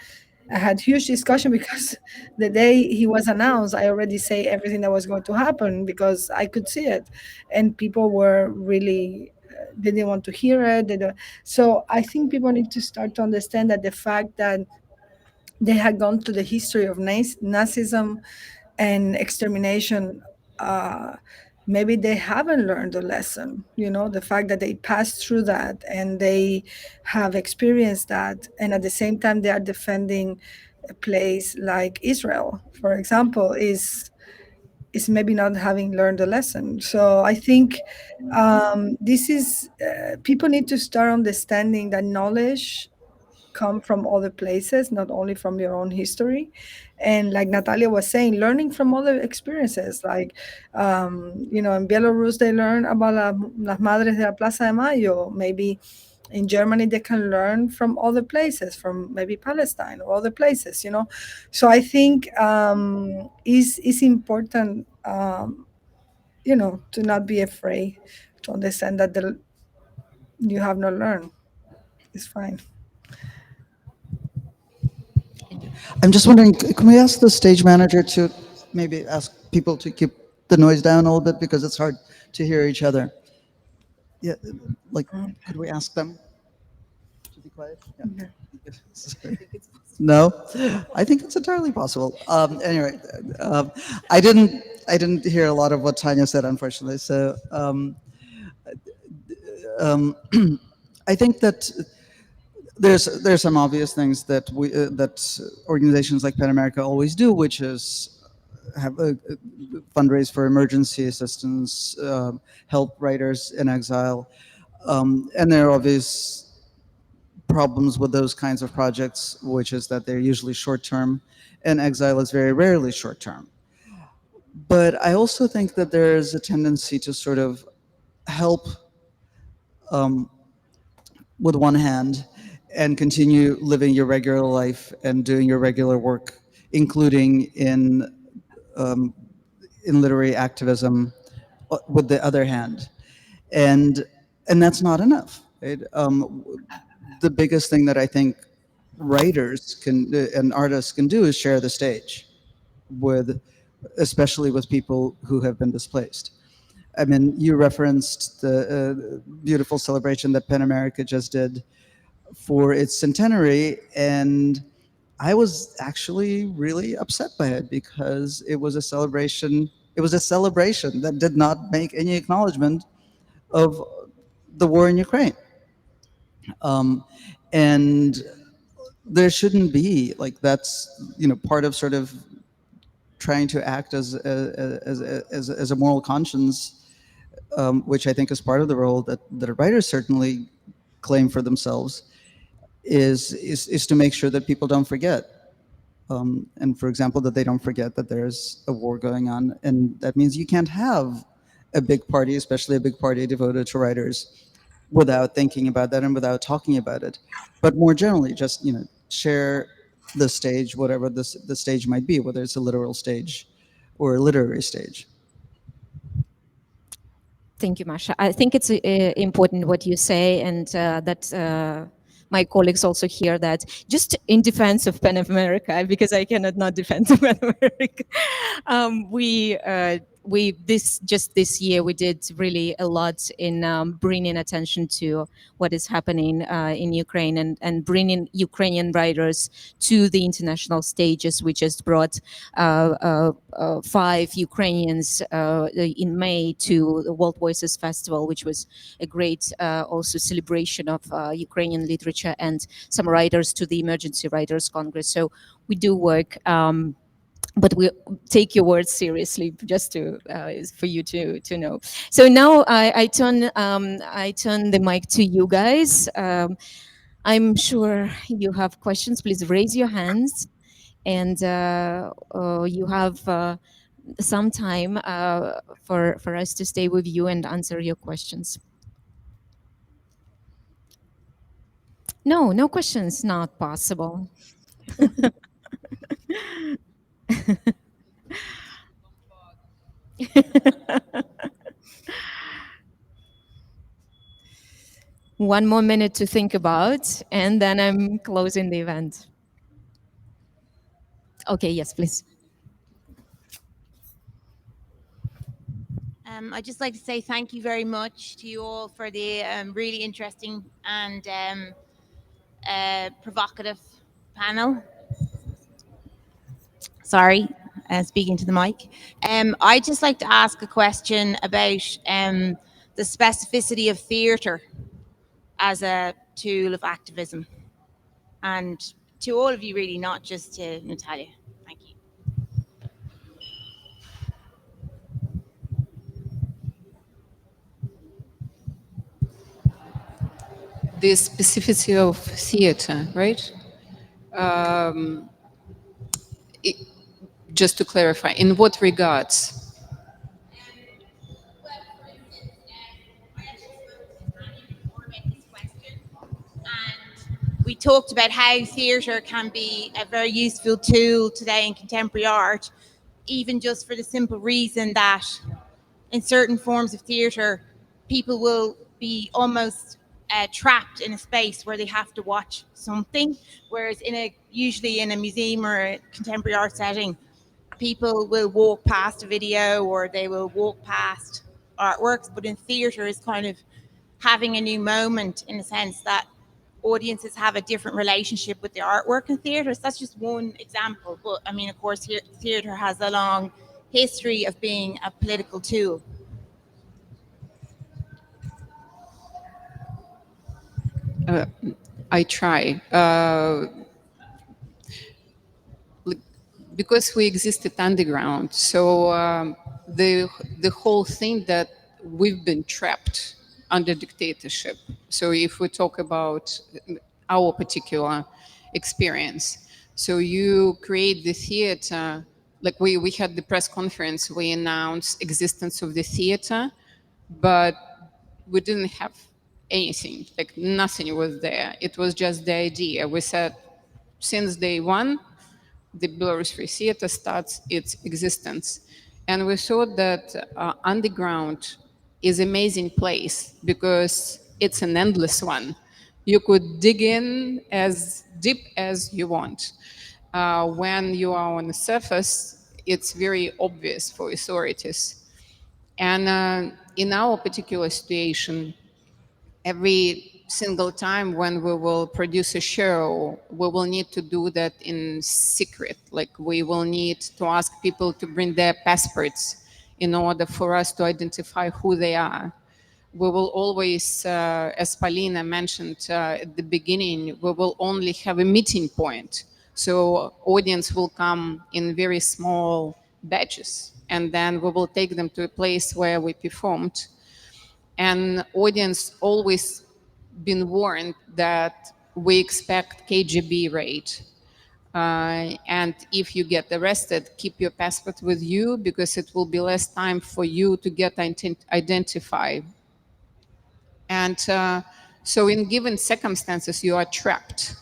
[SPEAKER 2] I had huge discussion because the day he was announced, I already say everything that was going to happen because I could see it, and people were really they didn't want to hear it. So I think people need to start to understand that the fact that they had gone through the history of Nazism and extermination, uh, maybe they haven't learned the lesson. The fact that they passed through that and they have experienced that, and at the same time they are defending a place like Israel, for example, is maybe not having learned the lesson. So I think this is people need to start understanding that knowledge come from other places, not only from your own history. And like Natalia was saying, learning from other experiences. Like, in Belarus, they learn about las Madres de la Plaza de Mayo. Maybe in Germany, they can learn from other places, from maybe Palestine or other places, So I think it's important, to not be afraid, to understand that you have not learned. It's fine.
[SPEAKER 4] I'm just wondering, can we ask the stage manager to maybe ask people to keep the noise down a little bit because it's hard to hear each other? Yeah, like, could we ask them to be quiet? Yeah. Sorry. No, I think it's entirely possible. Anyway, um, I didn't hear a lot of what Tanya said, unfortunately. So I think that there's some obvious things that organizations like Pan America always do, which is have fundraise for emergency assistance, help writers in exile, and there are obvious problems with those kinds of projects, which is that they're usually short term, and exile is very rarely short term. But I also think that there is a tendency to sort of help with one hand and continue living your regular life and doing your regular work, including in literary activism, with the other hand, and and that's not enough. Right? The biggest thing that I think writers can and artists can do is share the stage with, especially with people who have been displaced. I mean, you referenced the beautiful celebration that Pen America just did for its centenary, and I was actually really upset by it because it was a celebration. It was a celebration that did not make any acknowledgement of the war in Ukraine, and there shouldn't be, like, that's part of sort of trying to act as a moral conscience, which I think is part of the role that writers certainly claim for themselves, is to make sure that people don't forget And for example, that they don't forget that there's a war going on, and that means you can't have a big party, especially a big party devoted to writers, without thinking about that and without talking about it. But more generally, just share the stage, whatever the stage might be, whether it's a literal stage or a literary stage.
[SPEAKER 1] Thank you, Masha. I think it's important what you say, and that my colleagues also hear that. Just in defense of Pan America, because I cannot not defend Pan America. We this year we did really a lot in bringing attention to what is happening in Ukraine, and bringing Ukrainian writers to the international stages. We just brought 5 Ukrainians in May to the World Voices Festival, which was a great also celebration of Ukrainian literature, and some writers to the Emergency Writers Congress. So we do work. But we take your words seriously, just to for you to know. So now I turn the mic to you guys. I'm sure you have questions. Please raise your hands, and you have some time for us to stay with you and answer your questions. No questions. Not possible. One more minute to think about, and then I'm closing the event. Okay, yes, please.
[SPEAKER 5] I'd just like to say thank you very much to you all for the really interesting and provocative panel. Sorry, speaking to the mic. I'd just like to ask a question about the specificity of theatre as a tool of activism. And to all of you, really, not just to Natalia. Thank you.
[SPEAKER 3] The specificity of theater, right? It, just to clarify, in what regards?
[SPEAKER 5] Well, for instance, I actually spoke to Tania before about this question, and we talked about how theatre can be a very useful tool today in contemporary art, even just for the simple reason that in certain forms of theatre, people will be almost trapped in a space where they have to watch something, whereas usually in a museum or a contemporary art setting, people will walk past a video or they will walk past artworks. But in theatre, is kind of having a new moment in the sense that audiences have a different relationship with the artwork in theatre. So that's just one example. But I mean, of course, theatre has a long history of being a political tool.
[SPEAKER 3] I try. Because we existed underground, so the whole thing that we've been trapped under dictatorship. So if we talk about our particular experience, so you create the theater, like we had the press conference, we announced existence of the theater, but we didn't have anything, like nothing was there. It was just the idea. We said since day one, the Belarus Free Theater starts its existence. And we thought that underground is an amazing place because it's an endless one. You could dig in as deep as you want. When you are on the surface, it's very obvious for authorities. And in our particular situation, every single time when we will produce a show, we will need to do that in secret. Like we will need to ask people to bring their passports in order for us to identify who they are. We will always, as Polina mentioned at the beginning, we will only have a meeting point. So audience will come in very small batches, and then we will take them to a place where we performed. And audience always been warned that we expect KGB raid. And if you get arrested, keep your passport with you because it will be less time for you to get identified. And so, in given circumstances, you are trapped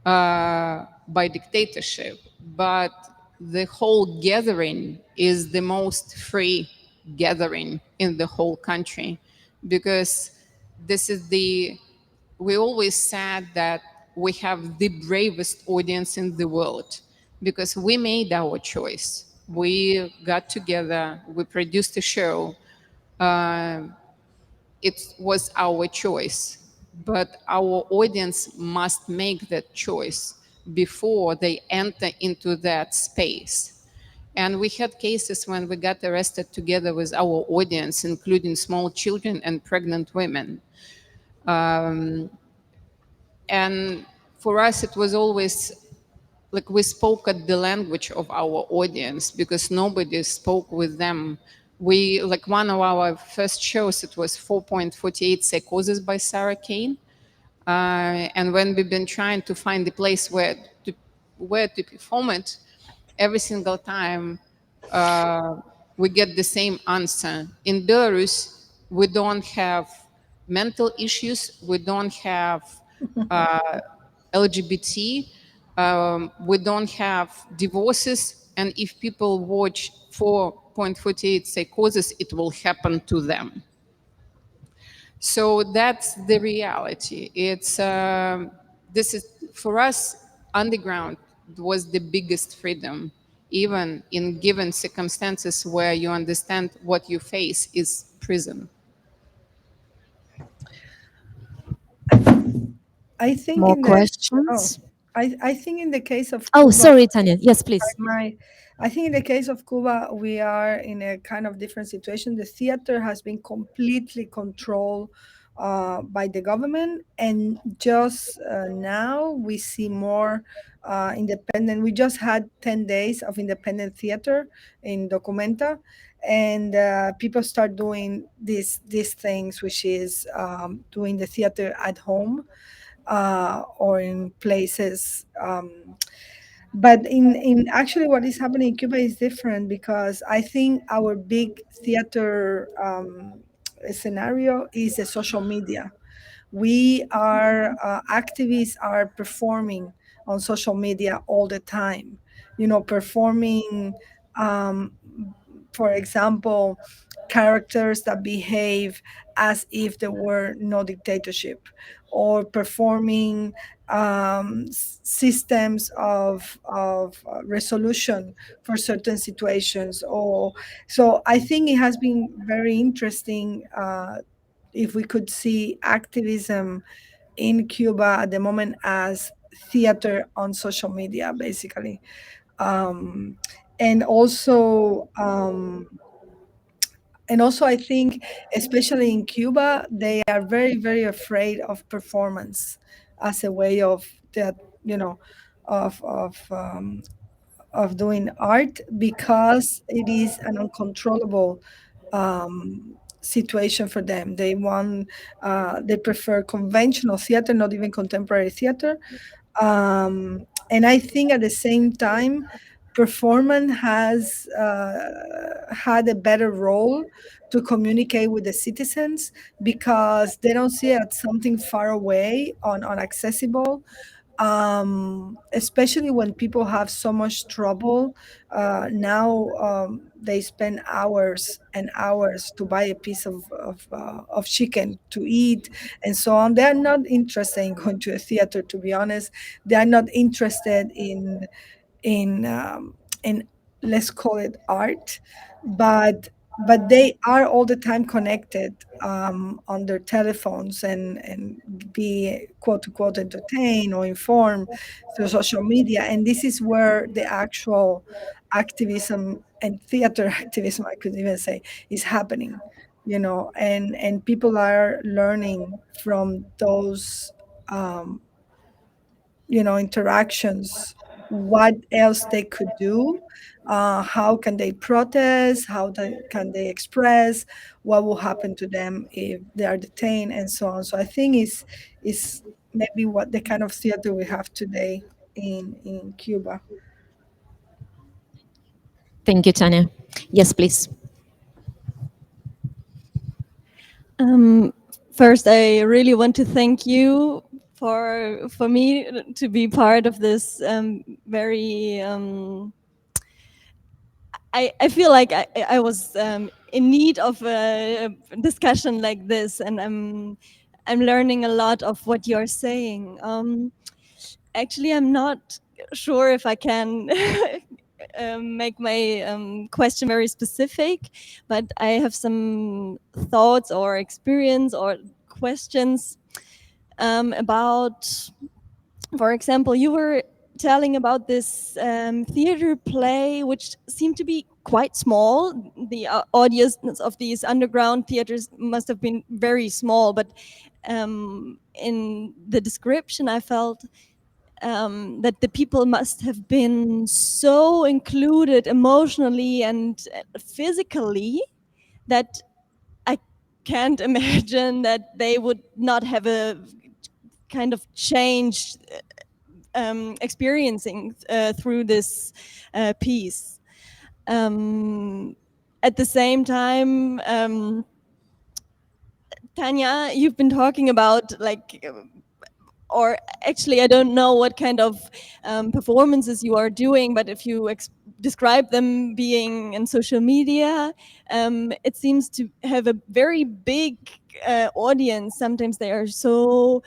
[SPEAKER 3] by dictatorship. But the whole gathering is the most free gathering in the whole country because this is the we always said that we have the bravest audience in the world because we made our choice. We got together, we produced a show. It was our choice, but our audience must make that choice before they enter into that space. And we had cases when we got arrested together with our audience, including small children and pregnant women. And for us, it was always like we spoke at the language of our audience because nobody spoke with them. We, like one of our first shows, it was 4.48 Psychosis by Sarah Kane. And when we've been trying to find a place where to perform it, every single time we get the same answer. In Belarus, we don't have mental issues, we don't have LGBT, we don't have divorces, and if people watch 4.48 Psychosis, it will happen to them. So that's the reality. It's this is for us underground was the biggest freedom, even in given circumstances where you understand what you face is prison.
[SPEAKER 2] I think
[SPEAKER 1] More
[SPEAKER 2] in the oh,
[SPEAKER 1] questions?
[SPEAKER 2] I think in the case of
[SPEAKER 1] Oh,
[SPEAKER 2] Cuba,
[SPEAKER 1] sorry, Tanya. Yes, please.
[SPEAKER 2] my I think in the case of Cuba, we are in a kind of different situation. The theater has been completely controlled by the government, and just now we see more independent. We just had 10 days of independent theater in Documenta, and people start doing these things, which is doing the theater at home or in places. But in actually what is happening in Cuba is different because I think our big theater scenario is the social media. We are activists are performing on social media all the time, performing, um, for example, characters that behave as if there were no dictatorship, or performing systems of resolution for certain situations. Or so I think it has been very interesting if we could see activism in Cuba at the moment as theater on social media, basically. Um, and also, I think, especially in Cuba, they are very, very afraid of performance as a way of that, you know, of of um, of doing art because it is an uncontrollable situation for them. They prefer conventional theater, not even contemporary theater. And I think at the same time, performance has had a better role to communicate with the citizens because they don't see it as something far away on unaccessible, especially when people have so much trouble. Now they spend hours and hours to buy a piece of chicken to eat and so on. They are not interested in going to a theater, to be honest. They are not interested in let's call it art, but they are all the time connected on their telephones and be quote unquote entertained or informed through social media. And this is where the actual activism and theater activism, I could even say, is happening. And people are learning from those um, interactions, what else they could do, how can they protest, can they express, what will happen to them if they are detained, and so on. So I think is maybe what the kind of theater we have today in Cuba.
[SPEAKER 1] Thank you, Tania. Yes, please.
[SPEAKER 6] First, I really want to thank you for me to be part of this very. I feel like I was in need of a discussion like this, and I'm learning a lot of what you're saying. Actually, I'm not sure if I can make my question very specific, but I have some thoughts or experience or questions about, for example, you were telling about this theater play, which seemed to be quite small. The audience of these underground theaters must have been very small, but in the description, I felt that the people must have been so included emotionally and physically that I can't imagine that they would not have a kind of change experiencing through this piece. At the same time, Tania, you've been talking about like or actually I don't know what kind of performances you are doing, but if you describe them being in social media, it seems to have a very big audience. Sometimes they are so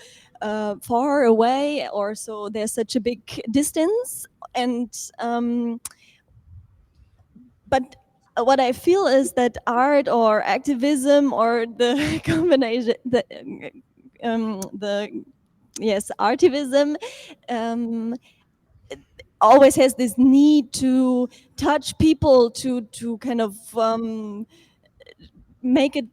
[SPEAKER 6] far away, or so there's such a big distance, and but what I feel is that art or activism or the combination, the yes, artivism um, always has this need to touch people, to kind of make it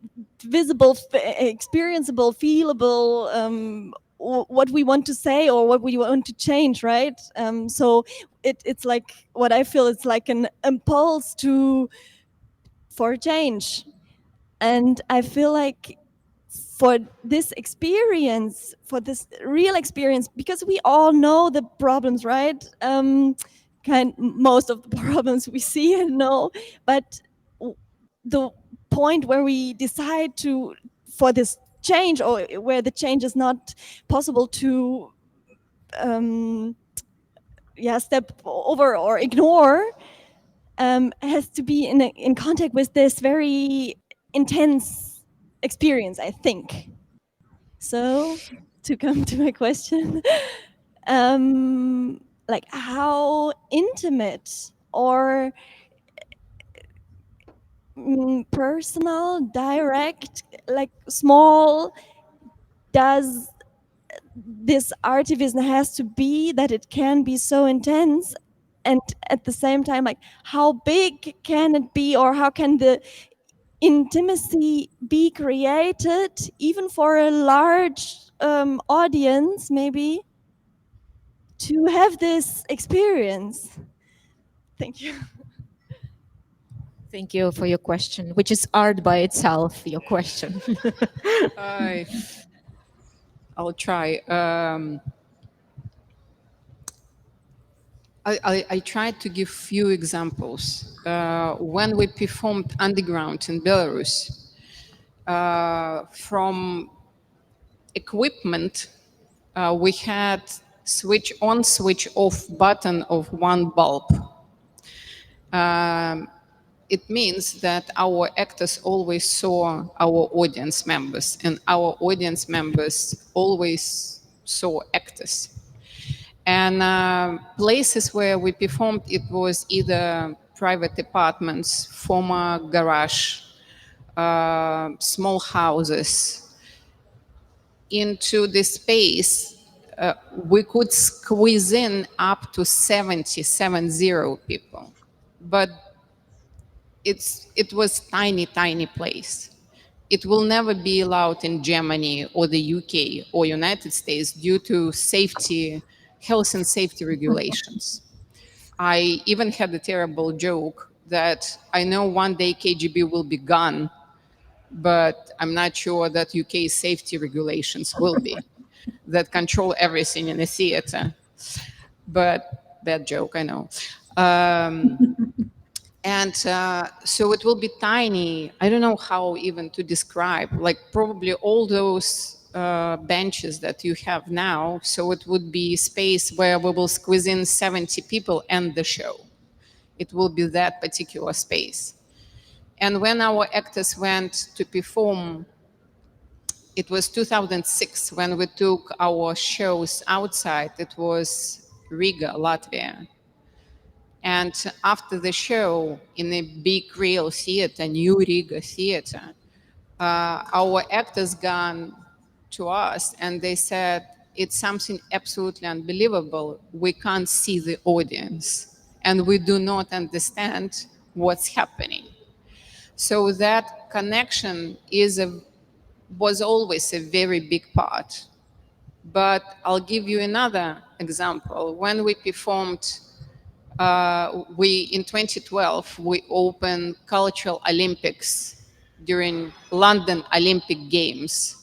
[SPEAKER 6] visible, experienceable, feelable, what we want to say or what we want to change, right? So it's like, what I feel, it's like an impulse for change. And I feel like for this experience, for this real experience, because we all know the problems, right? Most of the problems we see and know, but the point where we decide to, for this change, or where the change is not possible to step over or ignore, has to be in contact with this very intense experience, I think. So, to come to my question, like how intimate or personal, direct, like small, does this artivism has to be that it can be so intense? And at the same time, like how big can it be, or how can the intimacy be created even for a large audience, maybe, to have this experience? Thank you.
[SPEAKER 1] Thank you for your question, which is art by itself, your question.
[SPEAKER 3] I'll try. I tried to give few examples. When we performed underground in Belarus, from equipment, we had switch on, switch off button of one bulb. It means that our actors always saw our audience members, and our audience members always saw actors. And places where we performed, it was either private apartments, former garage, small houses. Into this space, we could squeeze in up to 70 people. But it was tiny place. It will never be allowed in Germany or the UK or United States due to health and safety regulations. I even had a terrible joke that I know one day KGB will be gone, but I'm not sure that UK safety regulations will be that control everything in the theater. but bad joke, I know. Um, and so it will be tiny. I don't know how even to describe, like probably all those benches that you have now. So it would be space where we will squeeze in 70 people and the show. It will be that particular space. And when our actors went to perform, it was 2006 when we took our shows outside. It was Riga, Latvia. And after the show in a big real theater, New Riga theater, our actors gone to us and they said, it's something absolutely unbelievable. We can't see the audience and we do not understand what's happening. So that connection was always a very big part. But I'll give you another example. When we performed, in 2012, we opened Cultural Olympics during London Olympic Games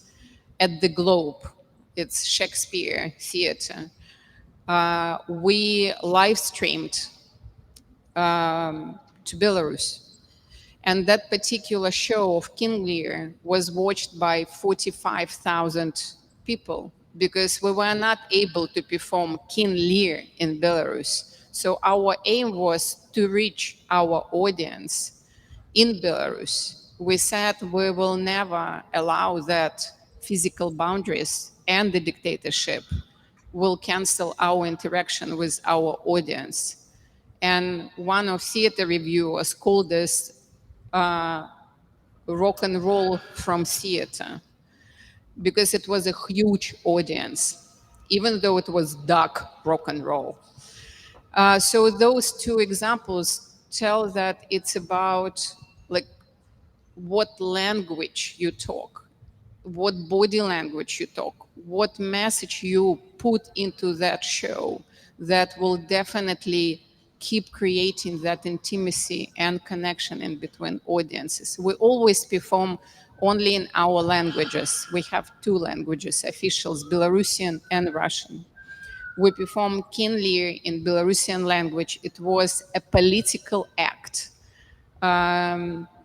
[SPEAKER 3] at the Globe. It's Shakespeare Theatre. We live streamed to Belarus. And that particular show of King Lear was watched by 45,000 people because we were not able to perform King Lear in Belarus. So our aim was to reach our audience in Belarus. We said we will never allow that physical boundaries and the dictatorship will cancel our interaction with our audience. And one of theater reviewers called this rock and roll from theater because it was a huge audience, even though it was dark rock and roll. So those two examples tell that it's about like what language you talk, what body language you talk, what message you put into that show that will definitely keep creating that intimacy and connection in between audiences. We always perform only in our languages. We have two languages, officials, Belarusian and Russian. We performed King Lear in Belarusian language. It was a political act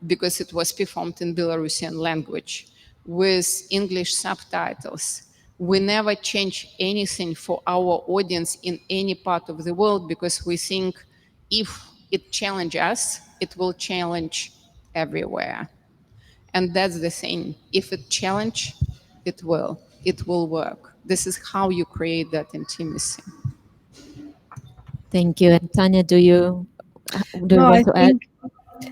[SPEAKER 3] because it was performed in Belarusian language with English subtitles. We never change anything for our audience in any part of the world because we think if it challenges us, it will challenge everywhere. And that's the thing. If it challenge, it will. It will work. This is how you create that intimacy.
[SPEAKER 1] Thank you. And Tanya, do you
[SPEAKER 2] No, I
[SPEAKER 1] want to add?
[SPEAKER 2] think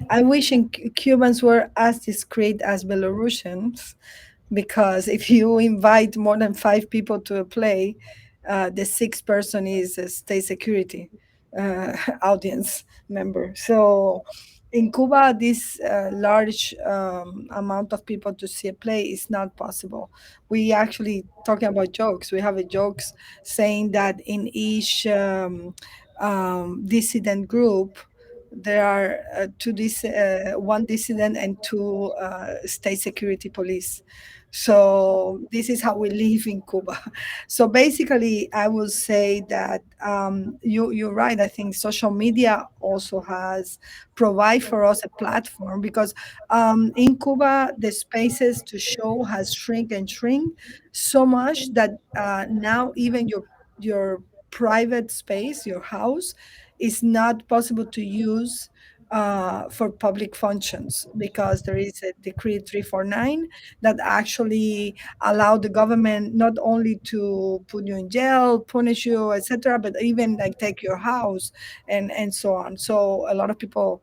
[SPEAKER 2] I wish Cubans were as discreet as Belarusians, because if you invite more than 5 people to a play, the sixth person is a state security audience member. So in Cuba, this large amount of people to see a play is not possible. We actually talking about jokes. We have a jokes saying that in each dissident group, there are one dissident and two state security police. So this is how we live in Cuba. So basically, I will say that you're right. I think social media also has provide for us a platform, because in Cuba the spaces to show has shrink and shrink so much that now even your private space, your house, is not possible to use for public functions, because there is a decree 349 that actually allow the government not only to put you in jail, punish you, etc., but even like take your house and so on. So a lot of people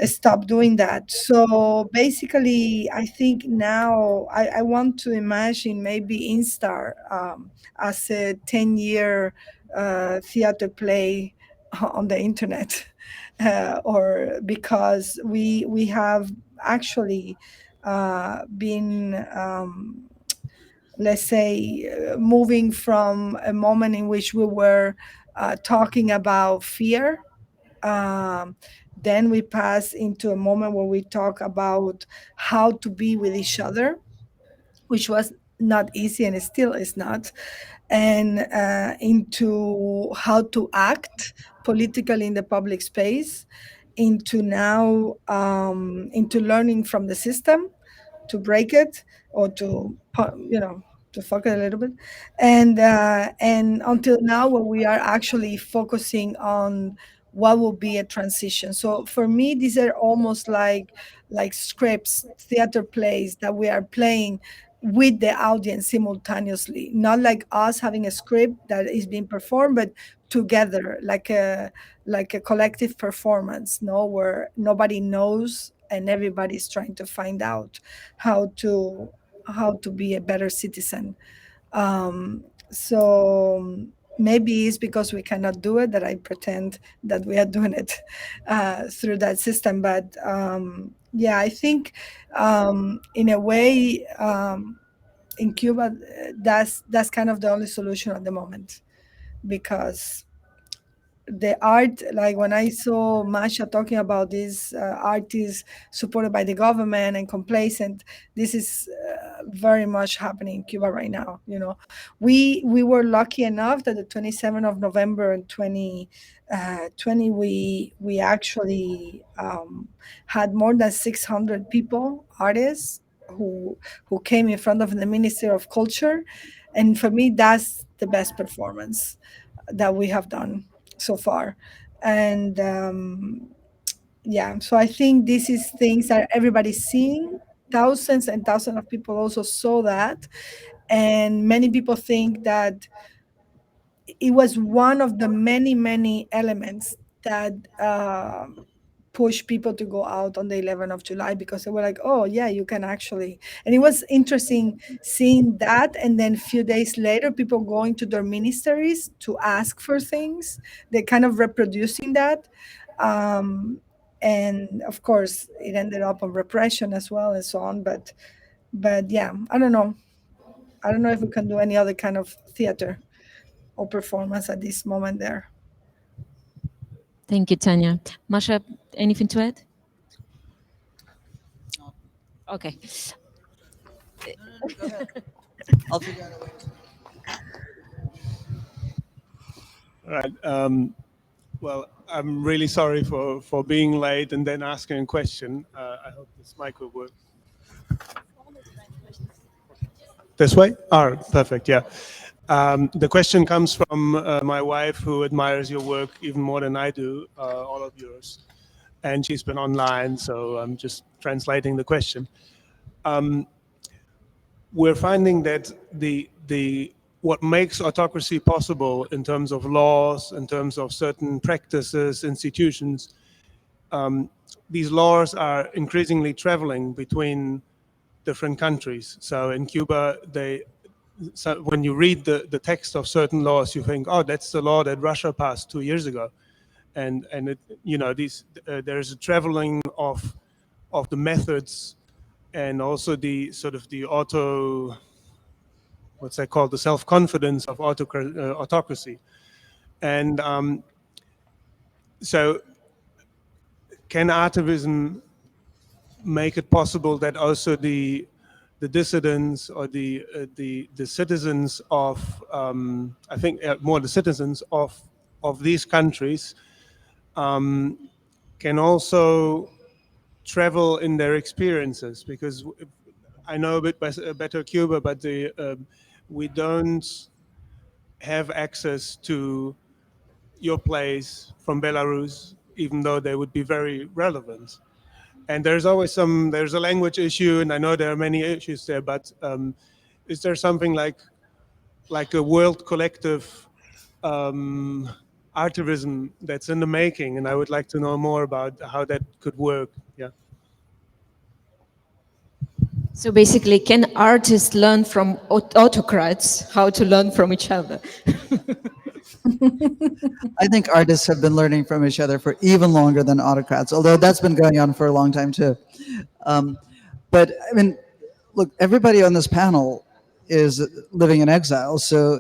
[SPEAKER 2] stop doing that. So basically, I think now I want to imagine maybe INSTAR as a 10-year theater play on the internet, or because we have actually been let's say moving from a moment in which we were talking about fear, um, then we pass into a moment where we talk about how to be with each other, which was not easy and it still is not. and into how to act politically in the public space, into now into learning from the system to break it, or to to fuck it a little bit, and until now where we are actually focusing on what will be a transition. So for me, these are almost like scripts, theater plays that we are playing with the audience simultaneously, not like us having a script that is being performed, but together, like a collective performance, no, where nobody knows and everybody's trying to find out how to be a better citizen. So maybe it's because we cannot do it that I pretend that we are doing it through that system. But yeah, I think in a way, in Cuba, that's kind of the only solution at the moment, because the art, like when I saw Masha talking about these artists supported by the government and complacent, this is very much happening in Cuba right now. We were lucky enough that the 27th of November in 2020, we actually had more than 600 people, artists, who came in front of the Ministry of Culture, and for me, that's the best performance that we have done so far. And yeah, so I think this is things that everybody's seeing. Thousands and thousands of people also saw that, and many people think that it was one of the many elements that push people to go out on the 11th of July, because they were like, oh yeah, you can actually. And it was interesting seeing that, and then a few days later people going to their ministries to ask for things. They're kind of reproducing that, and of course it ended up on repression as well and so on. But yeah, I don't know if we can do any other kind of theater or performance at this moment there.
[SPEAKER 1] Thank you, Tania. Masha, anything to add? Okay.
[SPEAKER 4] Go ahead. I'll figure out a way.
[SPEAKER 7] All right. Well, I'm really sorry for being late and then asking a question. I hope this mic will work. This way? Oh, perfect. Yeah. The question comes from my wife, who admires your work even more than I do, all of yours. And she's been online, so I'm just translating the question. We're finding that what makes autocracy possible in terms of laws, in terms of certain practices, institutions, these laws are increasingly traveling between different countries. So in Cuba, when you read the text of certain laws, you think, oh, that's the law that Russia passed 2 years ago. And it, there's a traveling of the methods, and also the sort of the what's that called, the self-confidence of autocracy. And so can artivism make it possible that also the dissidents or the citizens of, I think more the citizens of these countries can also travel in their experiences? Because I know a bit better Cuba, but we don't have access to your plays from Belarus, even though they would be very relevant. And there's always there's a language issue, and I know there are many issues there, but is there something like a world collective artivism that's in the making? And I would like to know more about how that could work. Yeah.
[SPEAKER 1] So basically, can artists learn from autocrats how to learn from each other?
[SPEAKER 4] I think artists have been learning from each other for even longer than autocrats, although that's been going on for a long time too. But I mean, look, everybody on this panel is living in exile. So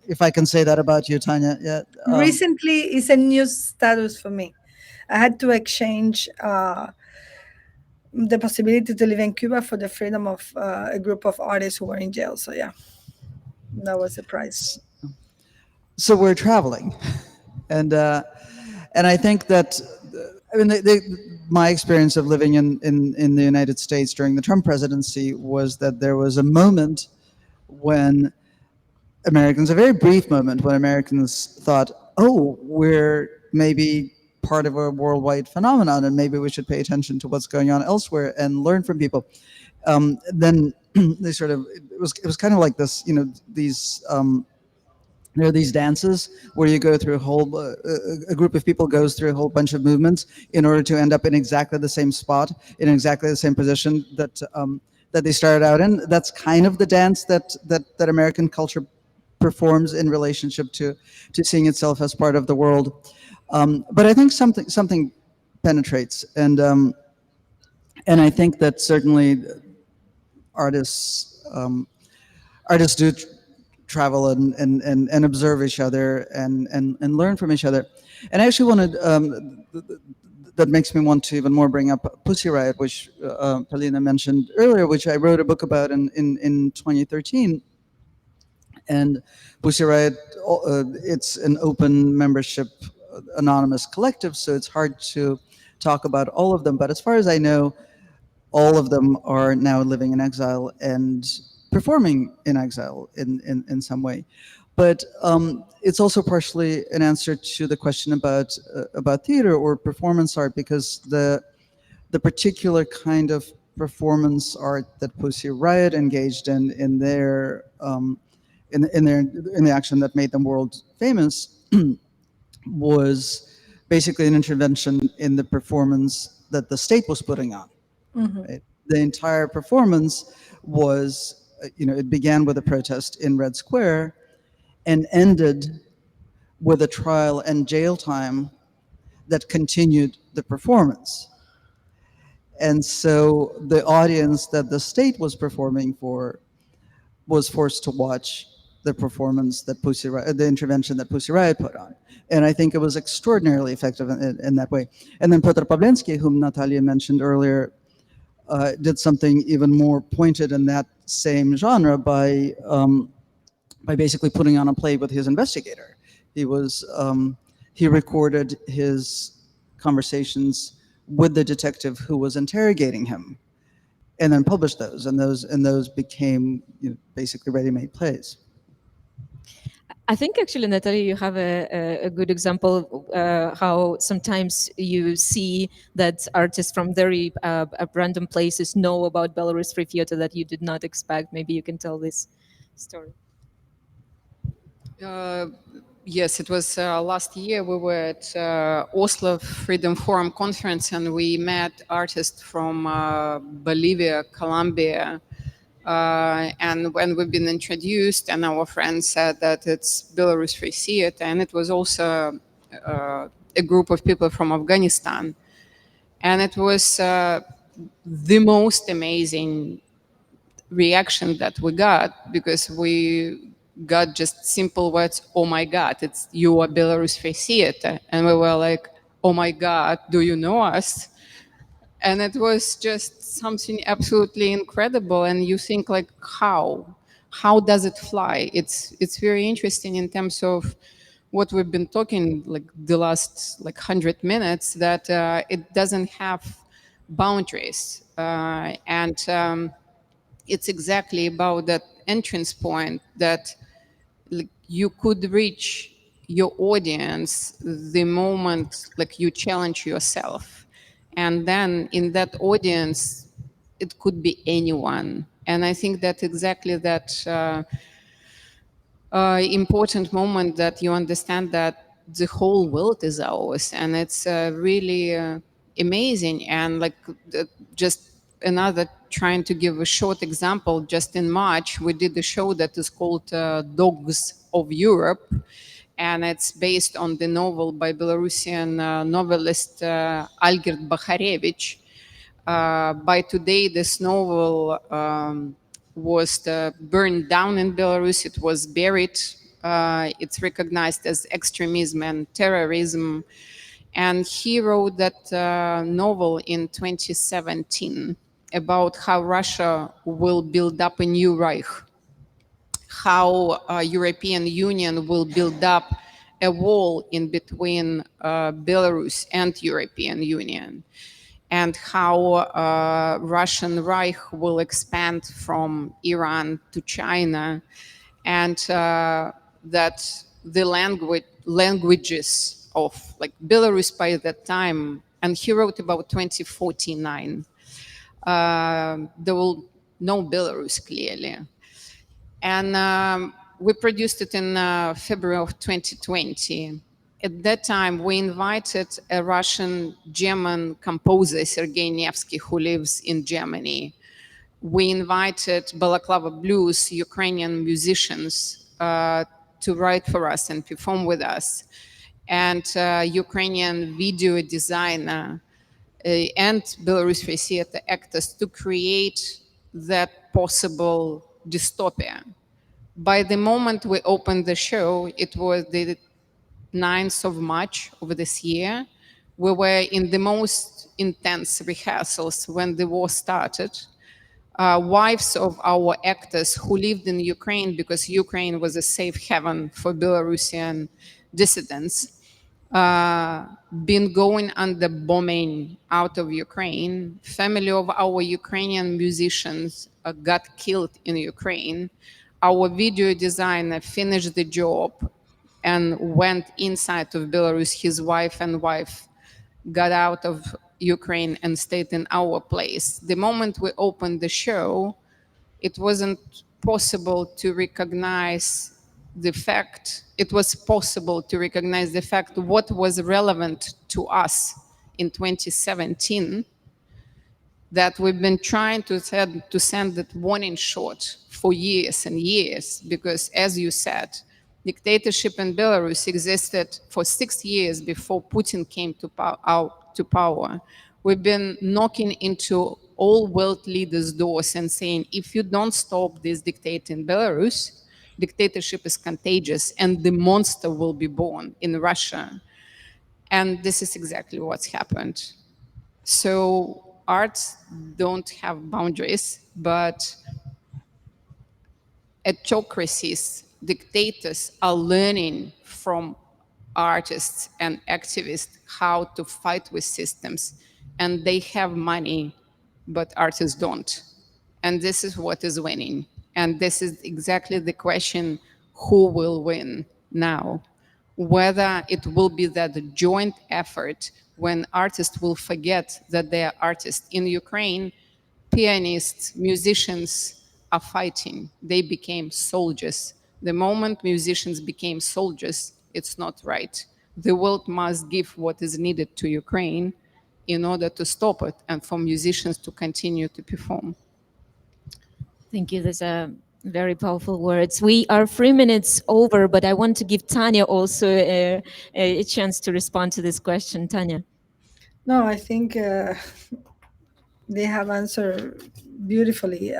[SPEAKER 4] if I can say that about you, Tania, yeah.
[SPEAKER 2] Recently, it's a new status for me. I had to exchange the possibility to live in Cuba for the freedom of a group of artists who were in jail. So yeah. That was the price.
[SPEAKER 4] So we're traveling, and I think that I mean my experience of living in the United States during the Trump presidency was that there was a moment when Americans, a very brief moment when Americans thought, oh, we're maybe part of a worldwide phenomenon, and maybe we should pay attention to what's going on elsewhere and learn from people. Then they sort of it was kind of like this, you know, these. There are these dances where you go through a group of people goes through a whole bunch of movements in order to end up in exactly the same spot, in exactly the same position that they started out in. That's kind of the dance that American culture performs in relationship to seeing itself as part of the world. But I think something penetrates, and I think that certainly artists artists do travel and observe each other and learn from each other. And I actually wanted that makes me want to even more bring up Pussy Riot, which Polina mentioned earlier, which I wrote a book about in 2013. And Pussy Riot, it's an open membership, anonymous collective, so it's hard to talk about all of them. But as far as I know, all of them are now living in exile and performing in exile in some way. But it's also partially an answer to the question about theater or performance art, because the particular kind of performance art that Pussy Riot engaged in their in the action that made them world famous was basically an intervention in the performance that the state was putting on. Right? The entire performance was, it began with a protest in Red Square and ended with a trial and jail time that continued the performance. And so the audience that the state was performing for was forced to watch the performance that the intervention that Pussy Riot put on. And I think it was extraordinarily effective in that way. And then Piotr Pawlenski, whom Natalia mentioned earlier, did something even more pointed in that same genre by basically putting on a play with his investigator. He recorded his conversations with the detective who was interrogating him, and then published those, and those became basically ready-made plays.
[SPEAKER 1] I think actually, Natalia, you have a good example how sometimes you see that artists from very random places know about Belarus free theater that you did not expect. Maybe you can tell this story.
[SPEAKER 3] Yes, it was last year. We were at Oslo Freedom Forum conference, and we met artists from Bolivia, Colombia, and when we've been introduced, and our friends said that it's Belarus Free Theater, and it was also a group of people from Afghanistan, and it was the most amazing reaction that we got, because we got just simple words, "Oh my God, it's you are Belarus Free Theater," and we were like, "Oh my God, do you know us?" And it was just something absolutely incredible. And you think like, how does it fly? It's very interesting in terms of what we've been talking like the last 100 minutes, that it doesn't have boundaries, and it's exactly about that entrance point that you could reach your audience the moment you challenge yourself, and then in that audience it could be anyone. And I think that exactly that important moment that you understand that the whole world is ours, and it's really amazing. And just another, trying to give a short example, just in March we did a show that is called Dogs of Europe, and it's based on the novel by Belarusian novelist Algird Bakharevich. By today, this novel was burned down in Belarus. It was buried. It's recognized as extremism and terrorism. And he wrote that novel in 2017 about how Russia will build up a new Reich. how European Union will build up a wall in between Belarus and European Union, and how Russian Reich will expand from Iran to China, and that the languages of like Belarus by that time, and he wrote about 2049. There will no Belarus clearly, and we produced it in February of 2020. At that time, we invited a Russian-German composer, Sergei Nevsky, who lives in Germany. We invited Balaclava Blues, Ukrainian musicians, to write for us and perform with us, and Ukrainian video designer and Belarus Free Theater actors to create that possible dystopia. By the moment we opened the show, it was the 9th of March of this year. We were in the most intense rehearsals when the war started. Wives of our actors who lived in Ukraine, because Ukraine was a safe haven for Belarusian dissidents, been going under bombing out of Ukraine. Family of our Ukrainian musicians got killed in Ukraine. Our video designer finished the job and went inside of Belarus. His wife got out of Ukraine and stayed in our place. The moment we opened the show, it wasn't possible to recognize the fact, it was possible to recognize the fact what was relevant to us in 2017, that we've been trying to send that warning shot for years and years, because as you said, dictatorship in Belarus existed for 6 years before Putin came to power. We've been knocking into all world leaders' doors and saying, if you don't stop this dictator in Belarus, dictatorship is contagious and the monster will be born in Russia. And this is exactly what's happened. So arts don't have boundaries, but autocracies, dictators are learning from artists and activists how to fight with systems. And they have money, but artists don't. And this is what is winning. And this is exactly the question, who will win now? Whether it will be that joint effort when artists will forget that they are artists. In Ukraine, pianists, musicians are fighting. They became soldiers. The moment musicians became soldiers, it's not right. The world must give what is needed to Ukraine in order to stop it and for musicians to continue to perform.
[SPEAKER 1] Thank you. Those are very powerful words. We are 3 minutes over, but I want to give Tania also a chance to respond to this question. Tania.
[SPEAKER 2] No, I think they have answered beautifully.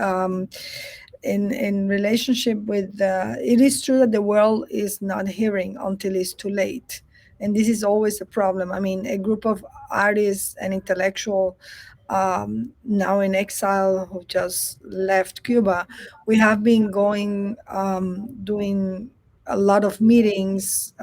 [SPEAKER 2] In relationship with, it is true that the world is not hearing until it's too late, and this is always a problem. I mean, a group of artists and intellectual now in exile who just left Cuba, we have been going doing a lot of meetings,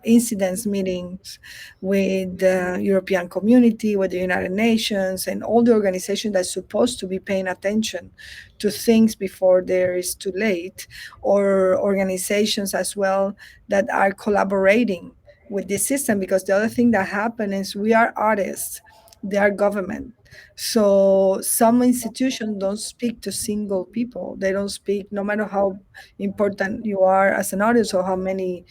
[SPEAKER 2] incidents meetings with the European community, with the United Nations, and all the organizations that's supposed to be paying attention to things before there is too late, or organizations as well that are collaborating with this system. Because the other thing that happened is we are artists, they are government. So some institutions don't speak to single people. They don't speak, no matter how important you are as an artist or how many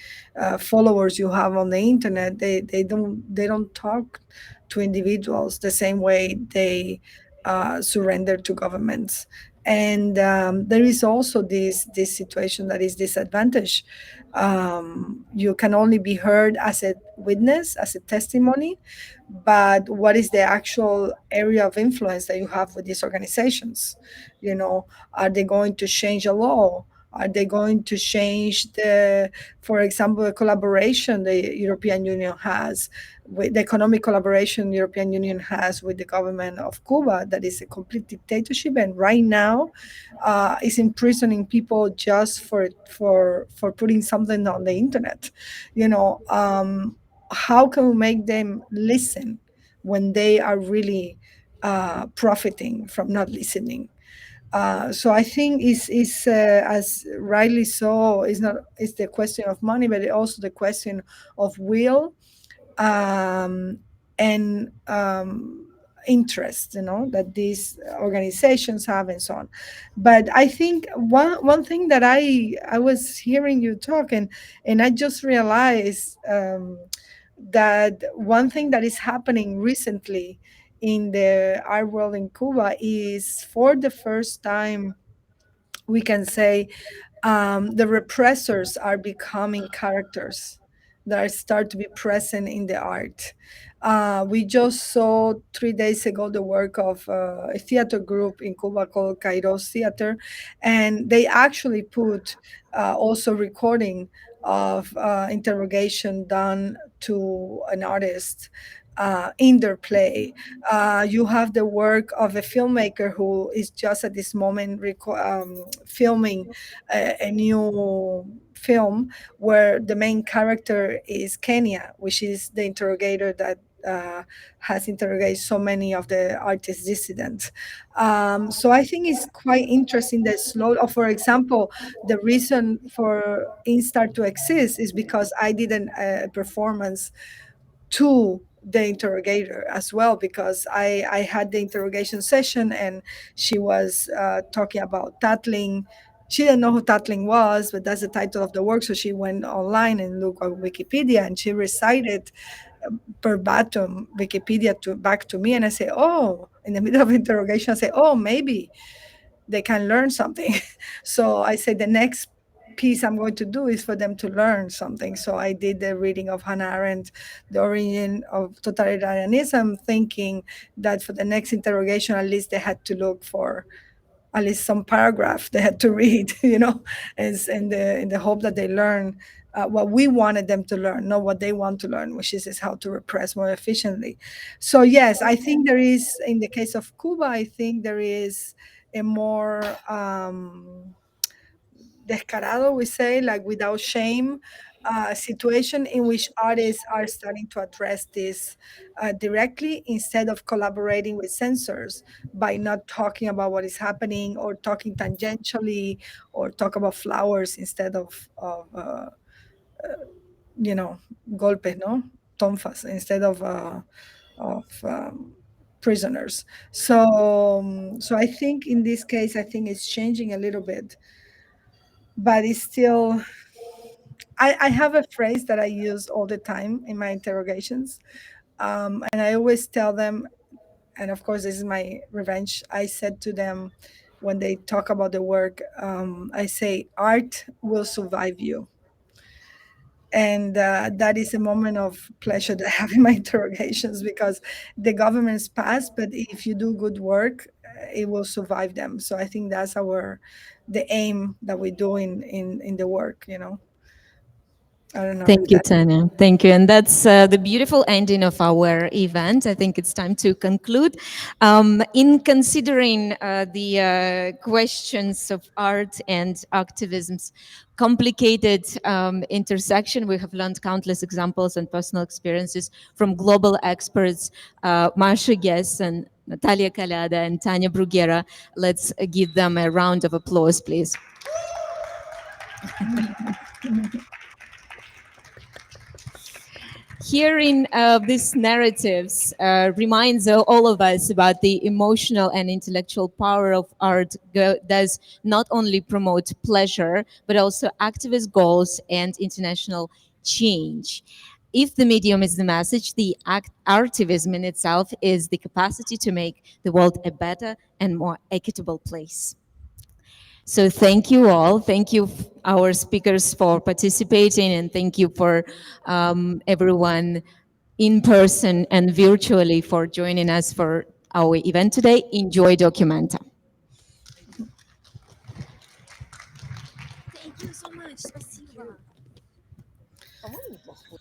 [SPEAKER 2] followers you have on the internet. They don't talk to individuals the same way they surrender to governments. And there is also this situation that is disadvantage. You can only be heard as a witness, as a testimony, but what is the actual area of influence that you have with these organizations? You know, are they going to change a law? Are they going to change the, for example, the collaboration the European Union has with the economic collaboration the European Union has with the government of Cuba, that is a complete dictatorship, and right now is imprisoning people just for putting something on the internet. You know, how can we make them listen when they are really profiting from not listening? So I think is as rightly so, is not, it's the question of money, but also the question of will, um, and interest, you know, that these organizations have and so on. But I think one thing that I was hearing you talk, and I just realized that one thing that is happening recently in the art world in Cuba is, for the first time, we can say, the repressors are becoming characters that start to be present in the art. We just saw 3 days ago the work of a theater group in Cuba called Kairos Theater, and they actually put also recording of interrogation done to an artist in their play. You have the work of a filmmaker who is just at this moment filming a new film where the main character is Kenya, which is the interrogator that has interrogated so many of the artist dissidents. So I think it's quite interesting that slow, or for example, the reason for INSTAR to exist is because I did a performance to the interrogator as well, because I had the interrogation session and she was talking about tattling. She didn't know who tattling was, but that's the title of the work. So she went online and looked on Wikipedia, and she recited verbatim Wikipedia back to me. And I say, oh, in the middle of interrogation, I say, oh, maybe they can learn something. So I said the next piece I'm going to do is for them to learn something. So I did the reading of Hannah Arendt, The Origin of Totalitarianism, thinking that for the next interrogation, at least they had to look for at least some paragraph they had to read, you know, is in the hope that they learn what we wanted them to learn, not what they want to learn, which is how to repress more efficiently. So yes, I think there is, in the case of Cuba, I think there is a more descarado, we say, like without shame, situation in which artists are starting to address this directly, instead of collaborating with censors by not talking about what is happening, or talking tangentially, or talk about flowers instead of you know, golpes, no, tonfas, instead of prisoners. So I think in this case, I think it's changing a little bit, but it's still, I have a phrase that I use all the time in my interrogations. And I always tell them, and of course, this is my revenge. I said to them when they talk about the work, I say, art will survive you. And that is a moment of pleasure that I have in my interrogations, because the governments pass, but if you do good work, it will survive them. So I think that's the aim that we do in the work, you know. I don't know if
[SPEAKER 1] Thank you,
[SPEAKER 2] that.
[SPEAKER 1] Tania. Thank you. And that's the beautiful ending of our event. I think it's time to conclude. In considering the questions of art and activism's complicated intersection, we have learned countless examples and personal experiences from global experts, Masha Gessen, Natalia Kaliada, and Tania Bruguera. Let's give them a round of applause, please. Hearing these narratives reminds all of us about the emotional and intellectual power of art. Does not only promote pleasure, but also activist goals and international change. If the medium is the message, the artivism in itself is the capacity to make the world a better and more equitable place. So thank you all. Thank you, our speakers, for participating, and thank you for everyone in person and virtually for joining us for our event today. Enjoy Documenta. you so much. Спасибо. По-моему, неплохо.